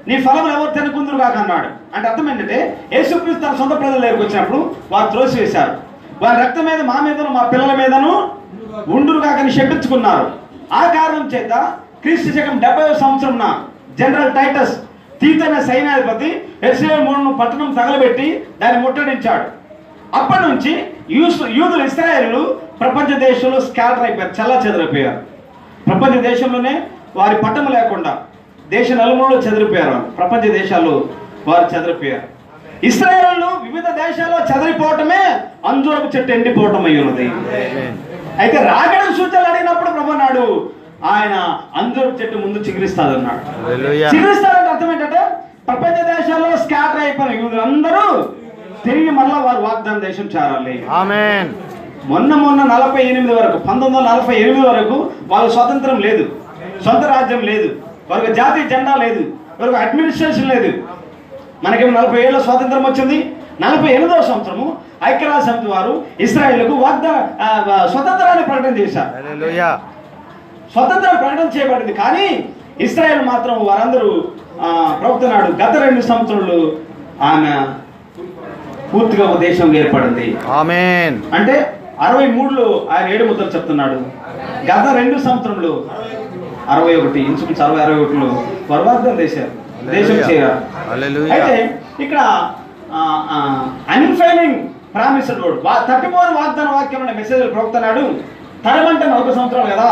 నీ ఫలములు ఎవరు తినకుందురు కాక అన్నాడు. అంటే అర్థం ఏంటంటే యేసుక్రీస్తు తన సొంత ప్రజల దగ్గరికి వచ్చినప్పుడు వారు త్రోసివేశారు. వారి రక్తం మీద మా మీదను మా పిల్లల మీదను ఉండురు కాకని శపించుకున్నారు. ఆ కారణం చేత క్రీస్తు శకం 70వ సంవత్సరం జనరల్ టైటస్ తీతైన సైన్యాధిపతి యెరూషలేము పట్టణం తగలబెట్టి దాన్ని ముట్టడించాడు. అప్పటి నుంచి యూదులు ఇశ్రాయేలు ప్రపంచ దేశంలో స్కాటర్ అయిపోయారు, చల్లా చెదరైపోయారు. ప్రపంచ దేశంలోనే వారి పట్టణం లేకుండా దేశ నలుమూలలో చెదిరిపోయారు. ప్రపంచ దేశాల్లో వారు చెదిరిపోయారు. ఇశ్రాయేలు వివిధ దేశాల్లో చెదిరిపోవటమే అంజూరపు చెట్టు ఎండిపోవటం అయి ఉన్నది. అయితే రాగడ సూచనలు అడిగినప్పుడు ప్రభు అన్నాడు, ఆయన అంజూరపు చెట్టు ముందు చిగురిస్తాదన్నాడు. చిగురిస్తాడంటే అర్థం ఏంటంటే ప్రపంచ దేశాల్లో స్కాటర్ అయిపోయిన యూదులందరూ తిరిగి మళ్ళా వారు వాగ్దాన దేశం చేరాలి. మొన్న 48 వరకు 1948 వరకు వాళ్ళ స్వాతంత్రం లేదు, సొంత రాజ్యం లేదు, వారికి జాతీయ జెండా లేదు, వారికి అడ్మినిస్ట్రేషన్ లేదు. మనకేమో 40 ఏళ్ళ స్వాతంత్రం వచ్చింది. 48వ సంవత్సరము ఐక్యరాజ్య సమితి వారు ఇశ్రాయేలుకు స్వతంత్రాన్ని ప్రకటన చేశారు. స్వతంత్రం ప్రకటన చేయబడింది. కానీ ఇశ్రాయేల్ మాత్రం వారందరూ ప్రవక్తనాడు గత 2 సంవత్సరాలు ఆమె పూర్తిగా ఒక దేశం ఏర్పడింది. అంటే 63లో ఆయన 7 ముద్రలు చెప్తున్నాడు. గత 2 సంవత్సరంలో 61 ఇంచుమించు 61లో వారు వాగ్దానం చేశారు, దేశం చేరారు. అయితే ఇక్కడ అన్ఫెయిలింగ్ ప్రామిస్డ్ వర్డ్, తప్పిపోని వాగ్దాన వాక్యం అనే మెసేజ్ ప్రవక్తనాడు. తరమంటే 1 సంవత్సరాలు కదా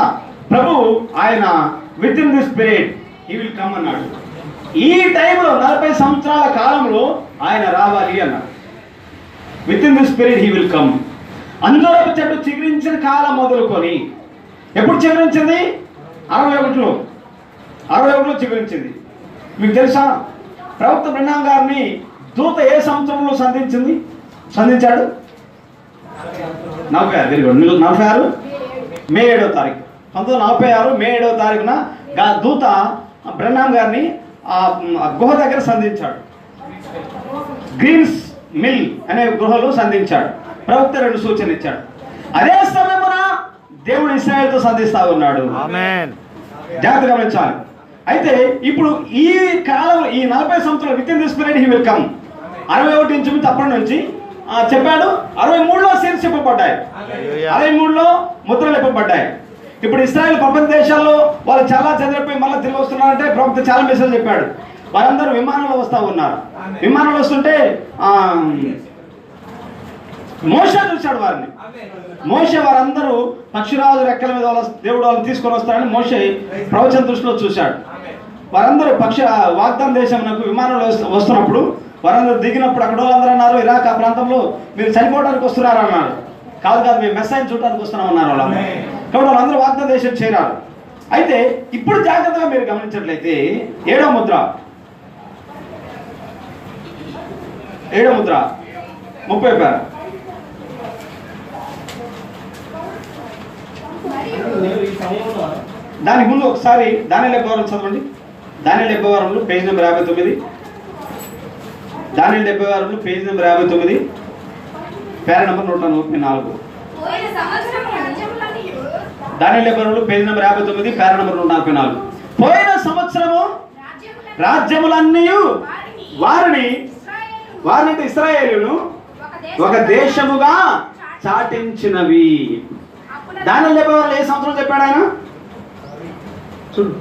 ప్రభు, ఆయన with in this period he will come అన్నాడు. ఈ టైంలో 40 సంవత్సరాల కాలంలో ఆయన రావాలి అన్నాడు. With in this period he will come. అంజూరపు చెట్టు చిగురించిన కాలం మొదలుకొని ఎప్పుడు చిగురించింది? 61లో చిగురించింది. మీకు తెలుసా ప్రవక్త బ్రహ్నాం గారిని దూత ఏ సంవత్సరంలో సంధించాడు? 46. Very good. 46 మే 7వ తారీఖు 1946 మే 7వ తారీఖున దూత బ్రహ్నాం గారిని ఆ గుహ దగ్గర సంధించాడు. గ్రీన్స్ మిల్ అనే గృహలో సంధించాడు. ప్రవక్త 2 సూచనలు ఇచ్చాడు. అదే సమయమున దేవుడు ఇశ్రాయేలుతో సంధిస్తా ఉన్నాడు. ఆమేన్. జాగ్రత్త గమనించాలి. అయితే ఇప్పుడు ఈ కాలం, ఈ 40 సంవత్సరాలు with in this period he will come. 61 నుంచి అప్పటి నుంచి చెప్పాడు. 63లో సీల్స్ చెప్పబడ్డాయి, 63లో ముద్రలు ఇవ్వబడ్డాయి. ఇప్పుడు ఇశ్రాయేల్ ప్రపంచ దేశాల్లో వాళ్ళు చాలా చదివిపోయి మళ్ళీ తిరిగి వస్తున్నారంటే ప్రవక్త చాలా మెసేజ్ చెప్పాడు. వారందరూ విమానంలో వస్తూ ఉన్నారు. విమానంలో వస్తుంటే మోషే చూశాడు వారిని. మోషే వారందరూ పక్షిరాజు రెక్కల మీద దేవుడు వాళ్ళని తీసుకొని వస్తారని మోషే ప్రవచన దృష్టిలో చూశాడు. వారందరూ వాగ్దాన దేశంకు విమానంలో వస్తున్నప్పుడు వారందరూ దిగినప్పుడు అక్కడ వాళ్ళందరూ అన్నారు, ఇరాక్ ఆ ప్రాంతంలో మీరు చనిపోవడానికి వస్తున్నారా అన్నారు. కాదు మేము మెస్సైని చూడడానికి వస్తున్నాం అన్నారు వాళ్ళందరూ. కాబట్టి వాళ్ళందరూ వాగ్దాన దేశం చేరారు. అయితే ఇప్పుడు జాగ్రత్తగా మీరు గమనించినట్లయితే 7వ ముద్ర 30 పేరు. దానికి ముందు ఒకసారి దానియేలు వ్యవహారం చదవండి. దానియేలు వ్యవహారంలో పేజ్ నెంబర్ 59. దానియేలు వ్యవహారంలో పేజ్ నెంబర్ 59, పేర నెంబర్ 144. దానియేలు వ్యవహారంలో పేజ్ నెంబర్ 59, పేర నెంబర్ 144. పోయిన సంవత్సరము రాజ్యములన్నీ వారిని ఇశ్రాయేలును ఒక దేశముగా చాటించినవి. దానియేలు వ్యవహారంలో ఏ సంవత్సరం చెప్పాడు ఆయన? చూడు,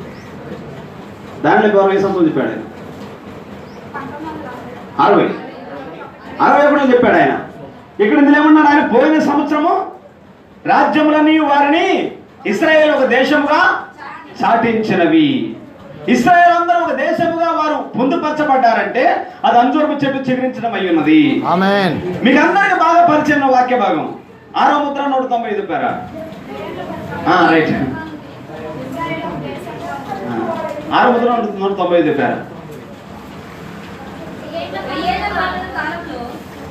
దానియేలు వ్యవహారం ఏ సంవత్సరం చెప్పాడు ఆయన? 61 చెప్పాడు ఆయన. ఇక్కడ ఇందులో ఏమన్నాడు ఆయన? పోయిన సంవత్సరము రాజ్యములన్నీ వారిని ఇశ్రాయేలు ఒక దేశముగా చాటించినవి. ఇశ్రాయేలు అందరూ ఒక దేశముగా వారు పొందుపరచబడ్డారంటే అది అంజూరపు చెట్టు చిగురించడం అయి ఉన్నది. ఆమేన్. మీకు అందరికి బాగా పరిచయం వాక్య భాగం 6వ ముద్ర 195 పేర. రైట్. 6వ ముద్ర 195 పేర.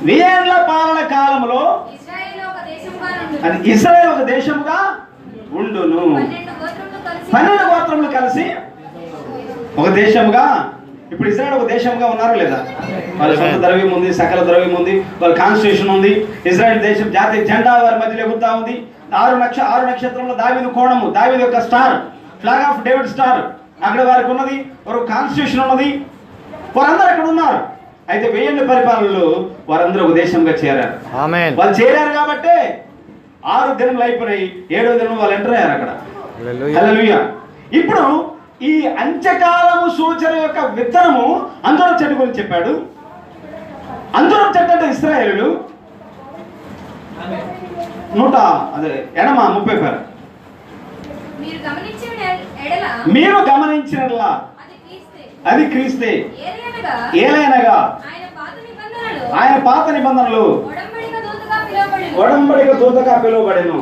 1000 ఏళ్ల పాలన కాలంలో అది ఇశ్రాయేలు ఒక దేశముగా ఉండును. 12 గోత్రములు కలిసి ఒక దేశంగా. ఇప్పుడు ఇజ్రాయెల్ ఒక దేశంగా ఉన్నారా లేదా? వాళ్ళ సొంత ద్రవ్యం ఉంది, సకల ద్రవ్యం ఉంది, వాళ్ళ కాన్స్టిట్యూషన్ ఉంది. ఇజ్రాయెల్ దేశం జాతీయ జెండా వారి మధ్యలో ఎగురుతా ఉంది. 6 నక్షత్రంలో దావీదు కోణము, దావీదు యొక్క star, flag of David star అక్కడ వారికి ఉన్నది. వారు కాన్స్టిట్యూషన్ ఉన్నది. వారందరూ అక్కడ ఉన్నారు. అయితే 1000 ఏళ్ల పరిపాలనలో వారందరూ ఒక దేశంగా చేరారు. వాళ్ళు చేరారు కాబట్టి 6 దినములు అయిపోయినాయి. 7వ దినం వాళ్ళు ఎంటర్ అయ్యారు అక్కడ. హల్లెలూయా. ఇప్పుడు ఈ అంత్యకాలము సూచన యొక్క విత్తనము అంజూరపు చెట్టు గురించి చెప్పాడు. అంజూరపు చెట్టు అంటే ఇశ్రాయేలు 30 పేరు. మీరు గమనించినట్లా అది క్రీస్తే. ఏలైనగా ఆయన పాత నిబంధనలు ఒడంబడిక దూతగా పిలువబడెను.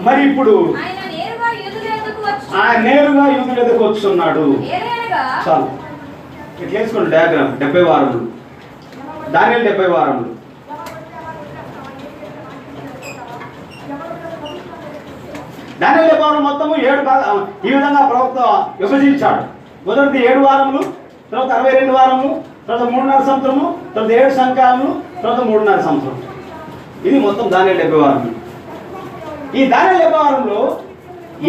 మరి ఇప్పుడు ఆయన నేరుగా యూదుల ఎదుకు వస్తున్నాడు. చాలు ఇట్లా వేసుకోండి డయాగ్రామ్. 70 వారములు, దానియేలు 70 వారములు. దానియేలు వారం మొత్తము 7 ఈ విధంగా ప్రవక్త విభజించాడు. మొదటిది 7 వారములు, తర్వాత 62 వారములు, తర్వాత 3.5 సంవత్సరము, తర్వాత 7 సంవత్సరాలు, తర్వాత 3.5 సంవత్సరం. ఇది మొత్తం దానియేలు 70 వారములు. ఈ దానియేలు 70 వారంలో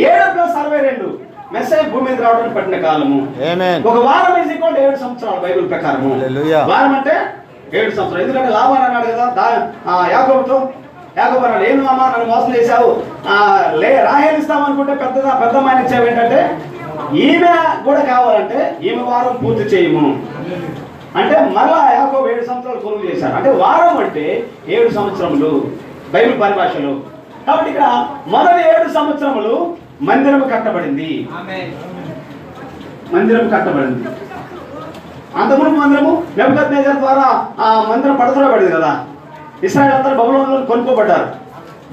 7+62 మెస్సయ్య భూమి మీద రావడానికి పట్టిన కాలము. ఒక వారం ఈజ్ ఈక్వల్ టు 7 సంవత్సరాలు బైబిల్ ప్రకారము. వారం అంటే 7 సంవత్సరాలు. ఎందుకంటే లాభాన్ని అన్నాడు కదా యాకోబుతో. యాకోబు అన్నాడు, ఏం మామ నన్ను మోసం చేశావు, రాహేలు ఇస్తామనుకుంటే పెద్దమ్మాయిని ఇచ్చావు. ఏంటంటే ఈమె కూడా కావాలంటే ఈమె వారం పూర్తి చేయము అంటే మళ్ళా యాకోబు 7 సంవత్సరాలు కొలువు చేశారు. అంటే వారం అంటే 7 సంవత్సరములు బైబిల్ పరిభాషలో. కాబట్టి ఇక్కడ మొదటి 7 సంవత్సరములు మందిరం కట్టబడింది. అంతకుముందు మందిరము నెబుకద్నెజర్ ద్వారా ఆ మందిరం పడతూరబడింది కదా. ఇశ్రాయేలు అందరూ బబులోనులో కొనుక్కోబడ్డారు.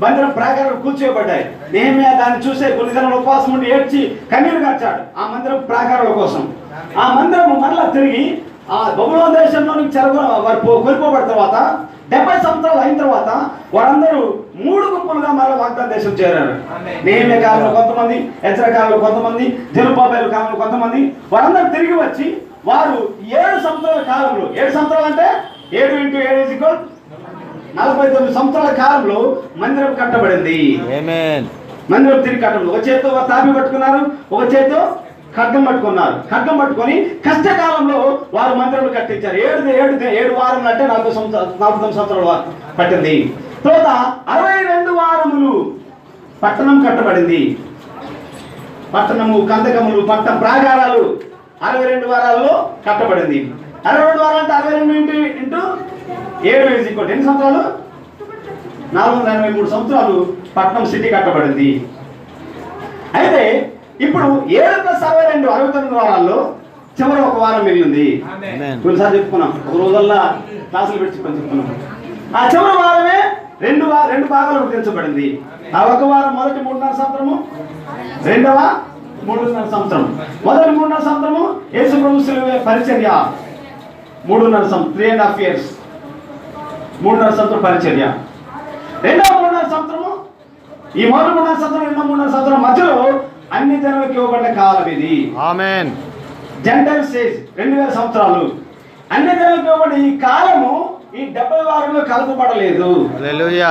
మందిరం ప్రాకారాలు కూర్చోబడ్డాయి. నెహెమ్యా దాన్ని చూసే కొన్ని దినాలు ఉపవాసం ఉండి ఏడ్చి కన్నీరు కార్చాడు ఆ మందిరం ప్రాకారాల కోసం. ఆ మందిరం మరలా తిరిగి ఆ బబులోను దేశంలో నుంచి వారు కోల్పోబడిన తర్వాత 70 సంవత్సరాలు అయిన తర్వాత వారందరూ 3 గుంపులుగా మరలా వాగ్దాన దేశం చేరారు. నెహెమ్యా కాలంలో కొంతమంది, ఎజ్రా కాలంలో కొంతమంది, జెరుబ్బాబెలు కాలంలో కొంతమంది, వారందరూ తిరిగి వచ్చి వారు 7 సంవత్సరాల కాలంలో, 7 సంవత్సరాలు అంటే 7 × 7 = 49 సంవత్సరాల కాలంలో మందిరం కట్టబడింది. మందిరం తిరిగి కట్టబడింది. ఒక చేతితో తాపి పట్టుకున్నారు, ఒక చేతితో ఖడ్గం పట్టుకున్నారు. ఖడ్గం పట్టుకొని కష్టకాలంలో వారు మందిరం కట్టించారు. 7 వారములు అంటే 49 సంవత్సరాలు పట్టింది. తర్వాత 62 వారములు పట్టణం కట్టబడింది. పట్టణము, కందకములు, పట్టణ ప్రాకారాలు 62 వారాల్లో కట్టబడింది. 62 వారాలు అంటే 62 × 7 ఎన్ని సంవత్సరాలు? 483 సంవత్సరాలు పట్నం సిటీ కట్టబడింది. అయితే ఇప్పుడు 7 + 62 69 వారాల్లో చివరి ఒక వారం మిగిలింది. కొన్నిసార్లు చెప్పుకున్నాం, ఒక రోజుల్లో క్లాసులు పెట్టి చెప్పుకున్నాం. ఆ చివరి వారమే రెండు భాగాలు విభజించబడింది. ఆ ఒక వారం మొదటి 3.5 సంవత్సరము, రెండవ 3.5 సంవత్సరం. మొదటి 3.5 సంవత్సరము యేసు ప్రభు శిలువ పరిచర్య, 3.5 సంవత్సరం, 3.5 years, 3.5 సంవత్సరం పరిచర్య. రెండవ 3.5 సంవత్సరము, ఈ మొదటి 3.5 సంవత్సరం, రెండవ 3.5 సంవత్సరం మధ్యలో అన్ని జనులకు ఇవ్వబడ్డ కాలం ఇది. ఆమేన్. జెంటైల్ స్టేజ్ 2000 సంవత్సరాలు. అన్ని జనులకు ఇవ్వబడ్డ ఈ కాలము ఈ 70 వారంలో కలపబడలేదు. హల్లెలూయా.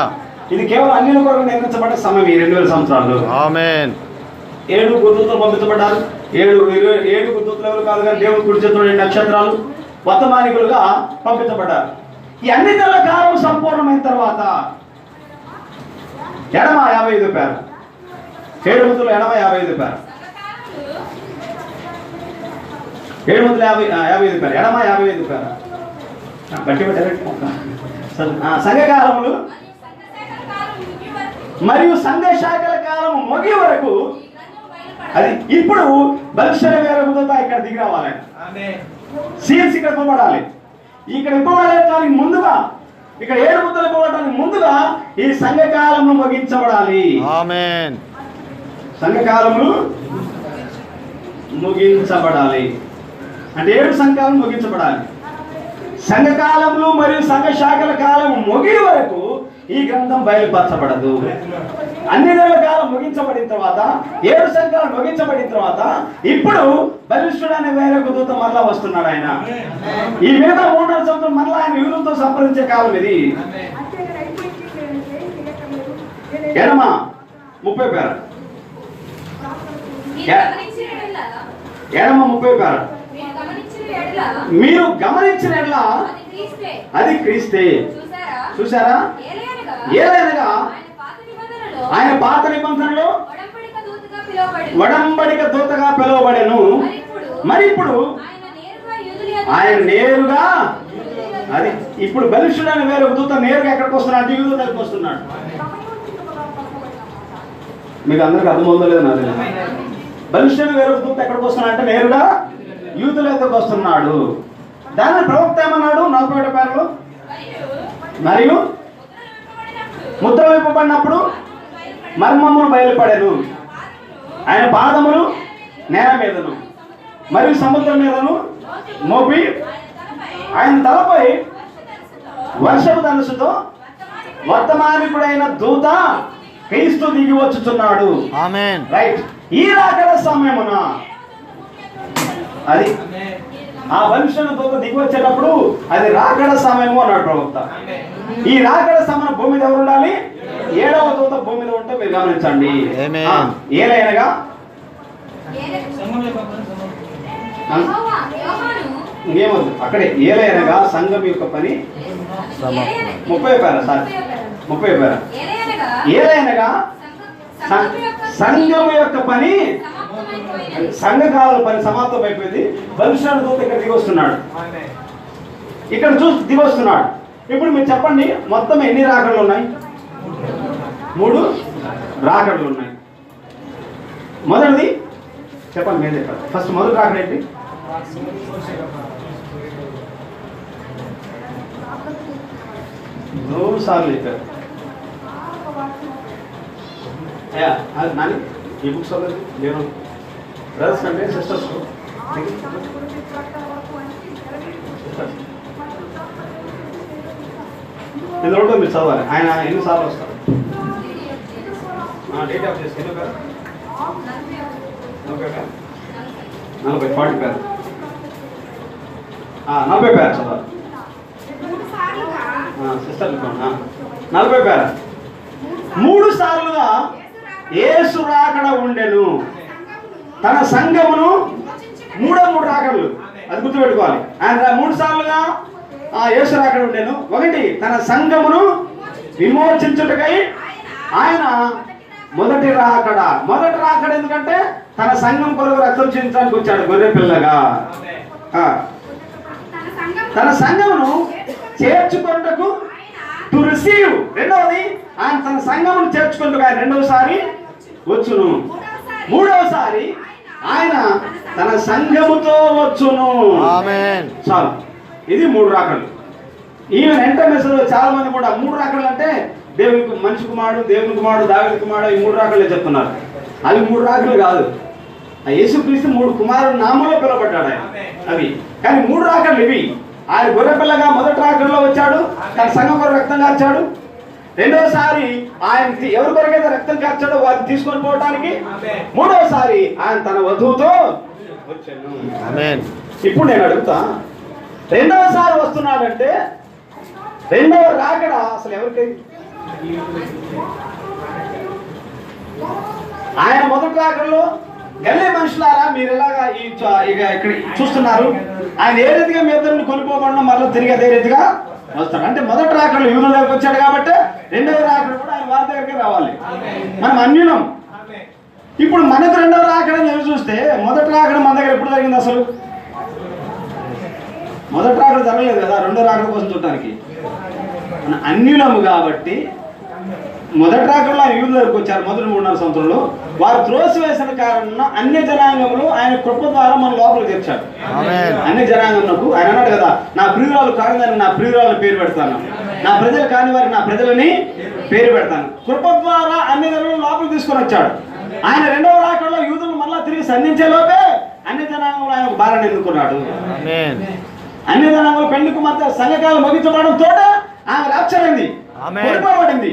ఇది కేవలం అన్ని కొరకు నిర్మించబడ్డ సమయం ఈ 2000 సంవత్సరాలు. ఆమేన్. 7 గుర్తులు పంపించబడ్డారు. 7 గుర్తులు ఎవరు కాదు కానీ దేవుడు కుడి చేతిలో 2 నక్షత్రాలు వర్తమానికులుగా పంపించబడ్డారు. ఈ అన్ని జనుల కాలం సంపూర్ణమైన తర్వాత ఎడమ 55 పేర, 7 గుర్తులు ఎడమ 55 పేర, 755 పేర, ఎడమ 55 పేర. బట్టి సంఘకాలములు మరియు సంఘ శాఖల కాలము ముగి వరకు, అది ఇప్పుడు బల్షర వేరముతో ఇక్కడ దిగి రావాలి. సీల్స్ ఇక్కడ ఇవ్వబడాలి. ఇక్కడ ఇవ్వబడటానికి ముందుగా, ఇక్కడ 7 ముద్దలు ఇవ్వబడటానికి ముందుగా ఈ సంఘకాలము ముగించబడాలి. ఆమేన్. సంఘకాలములు ముగించబడాలి అంటే 7 సంఘకాలం ముగించబడాలి. సంఘకాలములు మరియు సంఘ శాఖల కాలం ముగి వరకు ఈ గ్రంథం బయలుపరచబడదు. అన్ని నెలల కాలం ముగించబడిన తర్వాత, 7 సంఘాలు ముగించబడిన తర్వాత ఇప్పుడు బలిష్ఠుడు అనే వేరొక దూత మరలా వస్తున్నాడు. ఆయన ఈ మీద 3.5 సంవత్సరం మరలా ఆయన యూదులతో సంప్రదించే కాలం ఇది. ఎడమ 30 పేర, ఎడమ 30 పేర. మీరు గమనించిన అది క్రీస్తే. చూసారా? ఏలైనగా ఆయన పాత నిబంధనలో ఒడంబడిక దూతగా పిలువబడెను. మరి ఇప్పుడు ఆయన నేరుగా, అది ఇప్పుడు బలిష్ఠుడు అని వేరొక దూత నేరుగా ఎక్కడికి వస్తున్నాడు అంటే యూదుల దగ్గరికి వస్తున్నాడు. మీకు అందరికి అర్థమవుతుందో లేదో నాకు తెలియదు. బలిష్ఠుడు వేరొక దూత ఎక్కడికి వస్తున్నాడు అంటే నేరుగా యూదుల దగ్గరికి వస్తున్నాడు. దాని ప్రవక్త ఏమన్నాడు 41 పేర్లు, మరియు ముద్ర విప్పబడినప్పుడు మర్మమును బయలుపడెను. ఆయన పాదములు నేల మీదను మరియు సముద్రం మీదను మోపి ఆయన తలపై వర్షపు ధనుసుతో వర్తమానికుడైన దూత క్రీస్తు దిగి వచ్చుచున్నాడు. ఆమేన్. రైట్. ఈ రాకడ సమయమున, అది ఆ బలిష్ఠుడు దూత దిగి వచ్చేటప్పుడు అది రాకడ సమయము అన్నాడు ప్రవక్త. ఈ రాకడ సమయం భూమి మీద ఎవరు ఉండాలి? 7వ దూత భూమి మీద ఉంటే మీరు గమనించండి. ఏలైనగా ఇంకేమొద్దు అక్కడే, ఏలైనగా సంఘం యొక్క పని 30 పేర, సార్ 30 పేర. ఏలైనగా సంఘం యొక్క పని, సంఘకాల పని సమాప్తం అయిపోయింది. బలిష్ఠుడు దూత ఇక్కడ దిగి వస్తున్నాడు, ఇక్కడ చూసి దిగి వస్తున్నాడు. ఇప్పుడు మీరు చెప్పండి, మొత్తం ఎన్ని రాకడలు ఉన్నాయి? 3 రాకడలు ఉన్నాయి. మొదటిది చెప్పండి, మీరు చెప్పండి. ఫస్ట్ మొదటి రాకడ ఏంటి? సార్లు చెప్పారు. అయ్యా నాని ఈ బుక్స్ చదవండి. నేను బ్రదర్స్ అంటే సిస్టర్స్ ఇందులో కూడా మీరు చదవాలి. ఆయన ఎన్నిసార్లు వస్తారు? డేట్ ఆఫ్ చేసి ఎన్నో పేరు? 40 పేరు 40 పేరు చదవాలి. సిస్టర్ 40 పేరు 3 సార్లుగా యేసు రాకడ ఉండెను. తన సంఘమును 3 రాకడలు, అది గుర్తుపెట్టుకోవాలి. ఆయన 3 సార్లుగా యేసు రాకడ ఉండెను. 1 తన సంఘమును విమోచించుటకై ఆయన మొదటి రాకడ ఎందుకంటే తన సంఘం కొరకు రక్తం చించడానికి వచ్చాడు గొర్రె పిల్లగా. తన సంఘమును చేర్చుకొనుటకు టు రిసీవ్. 2వది ఆయన తన సంఘమును చేర్చుకుంటూ ఆయన 2వసారి వచ్చును. 3వసారి ఆయన తన సంఘముతో వచ్చును. ఆమేన్. చాలు, ఇది 3 రాకడలు. ఈవెన్ ఎంటర్మెస్ లో చాలా మంది కూడా 3 రాకడలు అంటే దేవునికి మనిషి కుమారుడు, దేవుని కుమారుడు, దావీదు కుమారుడు, ఈ 3 రాకడలే చెప్తున్నారు. అవి 3 రాకడలు కాదు. ఆ యేసుక్రీస్తు 3 కుమారుడు నామంలో పిలవబడ్డాడు ఆయన. అవి కానీ 3 రాకడలు ఇవి. ఆయన గొర్రెపిల్లగా మొదటి రాకడలో వచ్చాడు, తన సంఘం కొరకు రక్తం కార్చాడు. 2వసారి ఆయన ఎవరి కొరకైతే రక్తం కార్చాడో వారిని తీసుకొని పోవడానికి. 3వసారి ఆయన తన వధువుతో వచ్చాను. ఆమేన్. ఇప్పుడు నేను అడుగుతా, 2వసారి వస్తున్నాడంటే 2వ రాకడ అసలు ఎవరికి? ఆయన మొదటి రాకడలో గల్లీ మనుషులారా మీరు ఎలాగా ఇక ఇక్కడ చూస్తున్నారు, ఆయన ఏ రీతిగా మీ ఇద్దరిని కొనిపోబడినా మళ్ళీ తిరిగి అదే రీతిగా వస్తాడు. అంటే మొదటి రాకడలో యూదుల దగ్గరకు వచ్చాడు కాబట్టి 2వ రాకడ కూడా ఆయన వారి దగ్గరికి రావాలి. మనం అన్యులం. ఇప్పుడు మనకు 2వ రాకడ చూస్తే మొదటి రాకడ మన దగ్గర ఎప్పుడు జరిగింది? అసలు మొదటి రాకడ జరగలేదు కదా 2వ రాకడ కోసం చూడటానికి. మన అన్యులము కాబట్టి మొదటి రాకడలో ఆయన యూదుల దగ్గరకు వచ్చారు. మొదటి 3.5 సంవత్సరంలో వారు త్రోసివేసిన కారణంగా అన్య జనాంగములు ఆయన కృప ద్వారా మన లోపలికి తెచ్చాడు. అన్య జనాంగములకు ఆయన అన్నాడు కదా, నా ప్రియురాలు కాని నా ప్రియురాలను పేరు పెడతాను, నా ప్రజలు కాని వారికి నా ప్రజలని పేరు పెడతాను. కృప ద్వారా అన్ని జనాలను లోపలికి తీసుకొని వచ్చాడు. ఆయన 2వ రాకడలో యూదులను మళ్ళా తిరిగి సంధించే లోపే అన్య జనాంగంలో ఆయన భారాన్ని ఎన్నుకున్నాడు. అన్య జనాంగంలో పెళ్లికి మధ్య సంఘకాలం ముగించబడంతో ఆమె రాక్షరైంది, కొనుకోబడింది.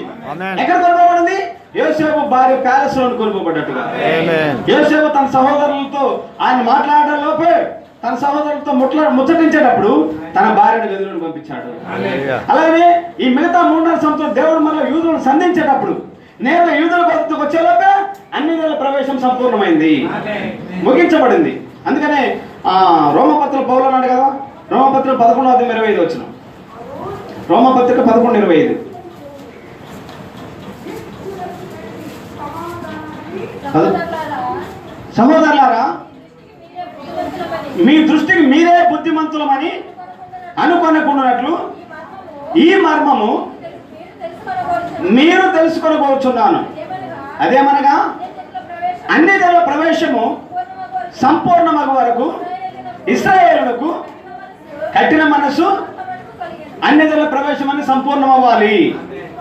ఎక్కడ కొనుకోబడింది? యోసేపు భార్య ప్యాలెస్ లో కొనుకోబడ్డట్టుగా. యోసేపు తన సహోదరులతో ఆయన మాట్లాడడం లోపే తన సహోదరులతో ముచ్చటించేటప్పుడు తన భార్యను గదిలోకి పంపించాడు. అలాగే ఈ మిగతా 3.5 సంవత్సరం దేవుడు మళ్ళీ యూదులను సంధించేటప్పుడు నేను యూదుల బతుకు వచ్చేలోపే అన్ని నెలల ప్రవేశం సంపూర్ణమైంది, ముగించబడింది. అందుకనే రోమపత్రిక పౌలు అన్నాడు కదా, రోమపత్రిక 11:25 వచ్చిన రోమపత్రిక 11:25. సహోదరులారా మీ దృష్టికి మీరే బుద్ధిమంతులమని అనుకొనకున్నట్లు ఈ మర్మము మీరు తెలుసుకొనబోచున్నాను. అదేమనగా అన్ని జనుల ప్రవేశము సంపూర్ణమగు వరకు ఇశ్రాయేలులకు కఠిన మనస్సు అన్ని జనుల ప్రవేశం అని సంపూర్ణం అవ్వాలి.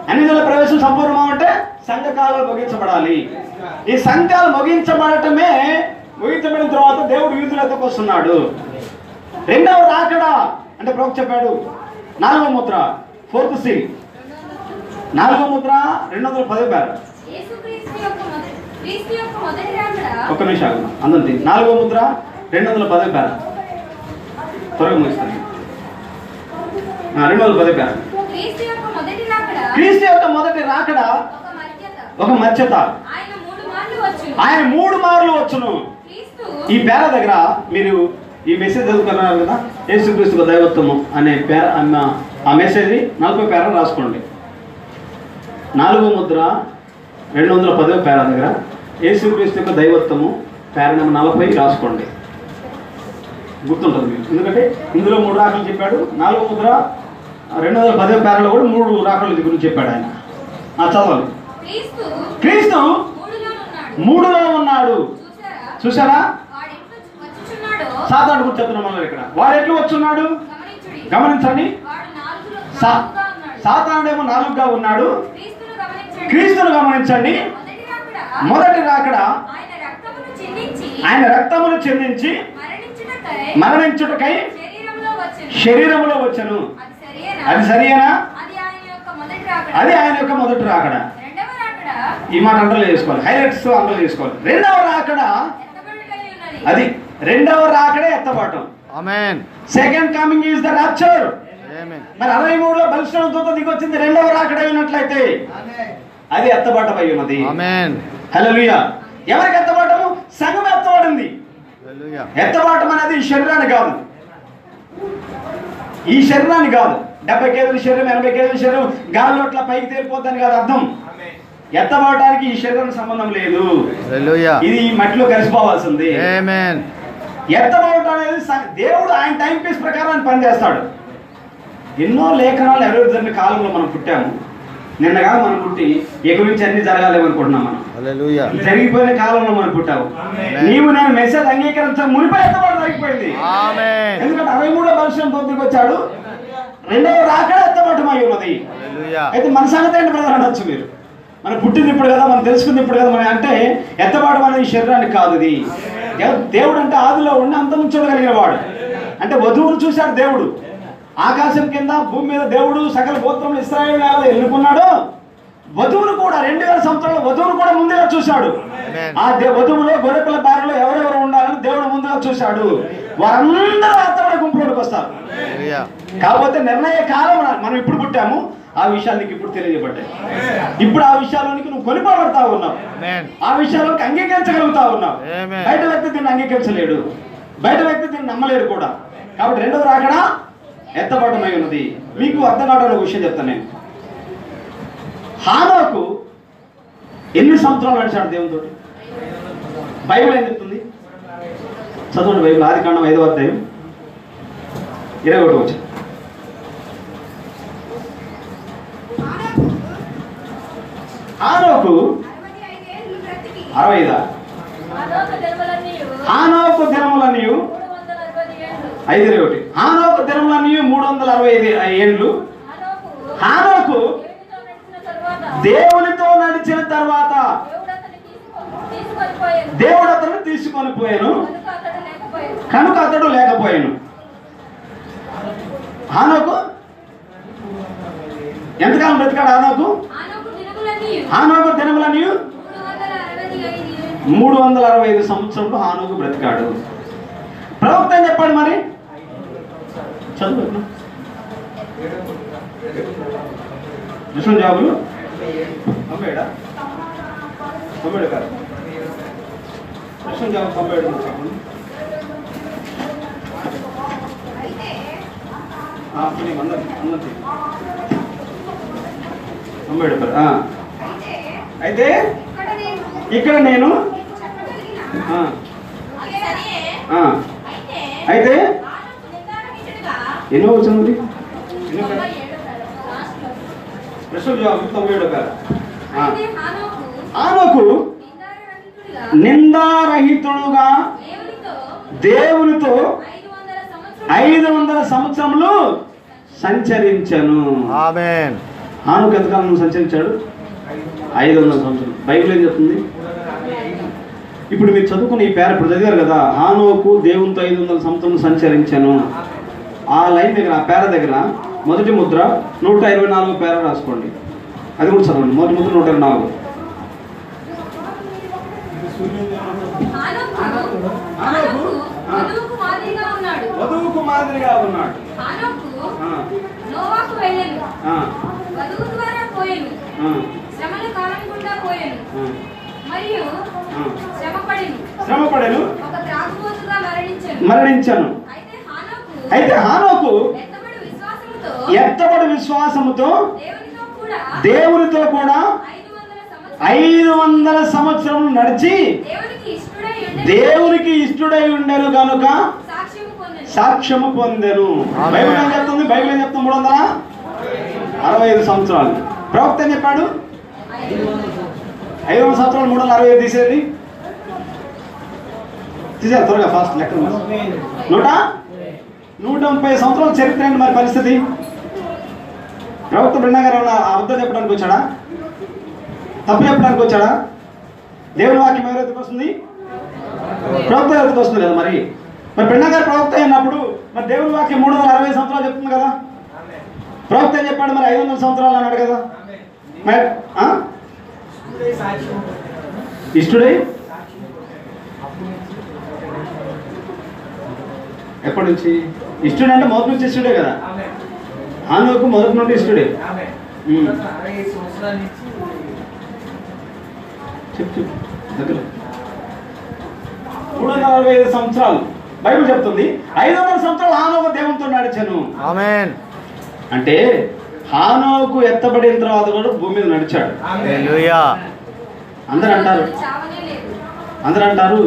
అన్ని జనుల ప్రవేశం సంపూర్ణం అంటే సంఘకాలు ముగించబడాలి. ఈ సంఘాలు ముగించబడిన తర్వాత దేవుడు యూదుల వద్దకు వస్తున్నాడు. 2వ రాకడ అంటే ప్రవక్త చెప్పాడు 4వ ముద్ర 4th సీల్. 4వ ముద్ర 210 పేరు. ఒక్క నిమిషం అందరి 4వ ముద్ర 210 పేరు. త్వరగా ముగిస్తాను. 210 పేరు. క్రీస్తు యొక్క మొదటి రాకడ ఒక మర్యాద. ఆయన 3 మార్లు వచ్చును. ఈ పేర దగ్గర మీరు ఈ మెసేజ్ చదువుకున్నారు కదా, యేసుక్రీస్తు దైవత్వము అనే పేర ఆ మెసేజ్ 40 పేర రాసుకోండి. 4వ ముద్ర 210 పేర దగ్గర యేసుక్రీస్తు యొక్క దైవత్వము పేర నెంబర్ 40 రాసుకోండి, గుర్తుంటుంది మీకు. ఎందుకంటే ఇందులో 3 రాకలు చెప్పాడు. 4వ ముద్ర 210 పేరలో కూడా 3 రాకల గురించి చెప్పాడు ఆయన. చదవాలి. క్రీస్తు 3లో ఉన్నాడు. చూసారా? సాతాను గురించి చెప్తున్నాం మనం ఇక్కడ. వాడు ఎట్లా వచ్చున్నాడు గమనించండి. సాతానుడేమో 4గా ఉన్నాడు. క్రీస్తును గమనించండి. మొదటి రాకడ ఆయన రక్తమును చెందించి మరణించుటకై శరీరములో వచ్చెను. అది సరియేనా? అది ఆయన యొక్క మొదటి రాకడ. ఈ మాట అండర్లైన్ చేసుకోవాలి, హైలైట్స్ అండర్లైన్ చేసుకోవాలి. రెండవ రాకడ, అది రెండవ రాకడే ఎత్తబాటం. ఆమేన్. Second coming is the rapture. ఆమేన్. మరి 63లో బలిష్ఠుల దూత దిగొచ్చింది రెండవ రాకడ అయినట్లయితే అది ఎత్తబాటం అయి ఉన్నది. ఆమేన్. హల్లెలూయా. ఎవరికి ఎత్తబాటము? సంఘం ఎత్తబడింది. హల్లెలూయా. ఎత్తబాటం అనేది ఈ శరీరాన్ని కాదు, ఈ శరీరాన్ని కాదు. 70 కేజీల శరీరం, 80 కేజీల శరీరం గాల్లోట్ల పైకి తేలిపోద్దని కాదు అర్థం. ఎత్తబాటానికి ఈ శరీరానికి సంబంధం లేదు. హల్లెలూయా. ఇది మట్టిలో కలిసిపోవాల్సింది. ఆమేన్. ఎత్తబాటు అనేది దేవుడు ఆయన టైం పీస్ ప్రకారం పనిచేస్తాడు. ఎన్నో లేఖనాలు ఎవరెవరి కాలంలో మనం పుట్టాము. నిన్నగా మనం పుట్టి ఇక నుంచి అన్ని జరగాలేమనుకుంటున్నాం. మనం హల్లెలూయా. జరిగిపోయిన కాలంలో మనం పుట్టాము. నీవు నేను మెసేజ్ అంగీకరించడం మునిపై ఎత్తబాటు జరిగిపోయింది. ఆమేన్. ఎందుకంటే 63 బలిష్ఠుల దూతకి వచ్చాడు. రెండవ రాకడ ఎత్తబాటం అయి ఉన్నది. హల్లెలూయా. అయితే మన సంగతి ఏంటి బ్రదర్ అనొచ్చు మీరు. మనం పుట్టింది ఇప్పుడు కదా, మనం తెలుసుకుంది ఇప్పుడు కదా. మనం అంటే ఎత్తబాటం అనేది శరీరానికి కాదు. ఇది దేవుడు అంటే ఆదిలో ఉండి అంతం చూడగలిగిన వాడు. అంటే వధువును చూశాడు దేవుడు. ఆకాశం కింద భూమి మీద దేవుడు సకల గోత్రములు ఇశ్రాయేలు ఎన్నుకున్నాడు. వధువును కూడా 2000 సంవత్సరాల వధువును కూడా ముందుగా చూశాడు. ఆ వధువులో గొర్రెపిల్ల బారిలో ఎవరెవరు ఉండాలని దేవుడు ముందుగా చూశాడు. వారందరూ ఎత్తబడే గుంపులోకి వస్తారు. కాకపోతే నిర్ణయ కాలం మనం ఇప్పుడు పుట్టాము. ఆ విషయాలు నీకు ఇప్పుడు తెలియజేయబడ్డాయి. ఇప్పుడు ఆ విషయాల్లోనికి నువ్వు కొనిపబడతా ఉన్నావు. ఆ విషయాలకు అంగీకరించగలుగుతా ఉన్నావు. బయట వ్యక్తి దీన్ని అంగీకరించలేడు, బయట వ్యక్తి దీన్ని నమ్మలేడు కూడా. కాబట్టి రెండవ రాకడ ఎత్తబడమై ఉన్నది. మీకు అర్థం కావడం విషయం చెప్తాను నేను. హానోకు ఎన్ని సంవత్సరాలు నడిచాడు దేవునితో? బైబిల్ ఏం చెప్తుంది? చదవండి బైబిల్. ఆదికాండం 5వ అధ్యాయం 21 వచ్చి. హానోకు 65. హానోకు దినములన్నీ 5:1. హానోకు దినములన్నీ 365 ఏండ్లు. హానోకు దేవునితో నడిచిన తర్వాత దేవుడు అతను తీసుకొని పోయాను కనుక అతడు లేకపోయాను. హానోకు ఎంతకాలం బ్రతికాడు? హానోకు దినములన్నీ 365 సంవత్సరంలో హానోకు బ్రతికాడు. ప్రవక్త ఏం చెప్పాడు మరి? చదువు. విష్ణు జాబులు 97 కాదు. విష్ణు జాబు 97 చెప్పండి. అయితే ఇక్కడ నేను అయితే ఎన్నో వచ్చింది? హానోకు నిందారహితుడుగా దేవునితో 500 సంవత్సరములు సంచరించను. ఆమేన్. హానోకు ఎంతకాలం సంచరించాడు? 500 సంవత్సరాలు. బైబిల్ ఏం చెప్తుంది? ఇప్పుడు మీరు చదువుకున్న ఈ పేర ఇప్పుడు చదివారు కదా, హానోకు దేవునితో 500 సంవత్సరం సంచరించాను. ఆ లైన్ దగ్గర, ఆ పేర దగ్గర మొదటి ముద్ర 124 పేర రాసుకోండి. అది కూడా చదవండి. మొదటి ముద్ర 124. వధువుకు మాదిరిగా ఉన్నాడు. శ్రమపడెను, మరణించను. అయితే హానోకు ఎత్తబడి విశ్వాసముతో దేవునితో కూడా 500 సంవత్సరములు నడిచి దేవునికి ఇష్టడై ఉండెను కనుక సాక్ష్యము పొందెను. బైబిల్ ఏం చెప్తుంది? బైబిల్ ఏం చెప్తుంది? 365 సంవత్సరాలు. ప్రవక్త ఏం చెప్పాడు? 500 సంవత్సరాలు 365 తీసేది. తీసారు త్వరగా, ఫాస్ట్ లెక్క. 130 సంవత్సరాల చరిత్ర ఏంటి మరి పరిస్థితి? ప్రవక్త బ్రహ్మ గారు అబద్ధం చెప్పడానికి వచ్చాడా? తప్పు చెప్పడానికి వచ్చాడా? దేవుని వాక్యం ఎవరైతే వస్తుంది? ప్రవక్త ఎవరికి వస్తుంది కదా. మరి బ్రహ్మ గారు ప్రవక్త అయినప్పుడు మరి దేవుని వాక్యం 360 సంవత్సరాలు చెప్తుంది కదా. ప్రవక్త ఏం చెప్పాడు? మరి 500 సంవత్సరాలు అన్నాడు కదా. మరి ఇష్టుడై ఎప్పటి నుంచి ఇష్టుడు? అంటే మొదటి నుంచి ఇష్టుడే కదా. హానోకు మొదటి నుండి ఇష్టుడే. చెప్పు దగ్గర 345 సంవత్సరాలు బైబిల్ చెప్తుంది. 500 సంవత్సరాలు హానోకు దేవునితో నడిచాను. ఆమేన్. అంటే హానోకు ఎత్తబడిన తర్వాత కూడా భూమి మీద నడిచాడు. హల్లెలూయా. అందరూ అంటారు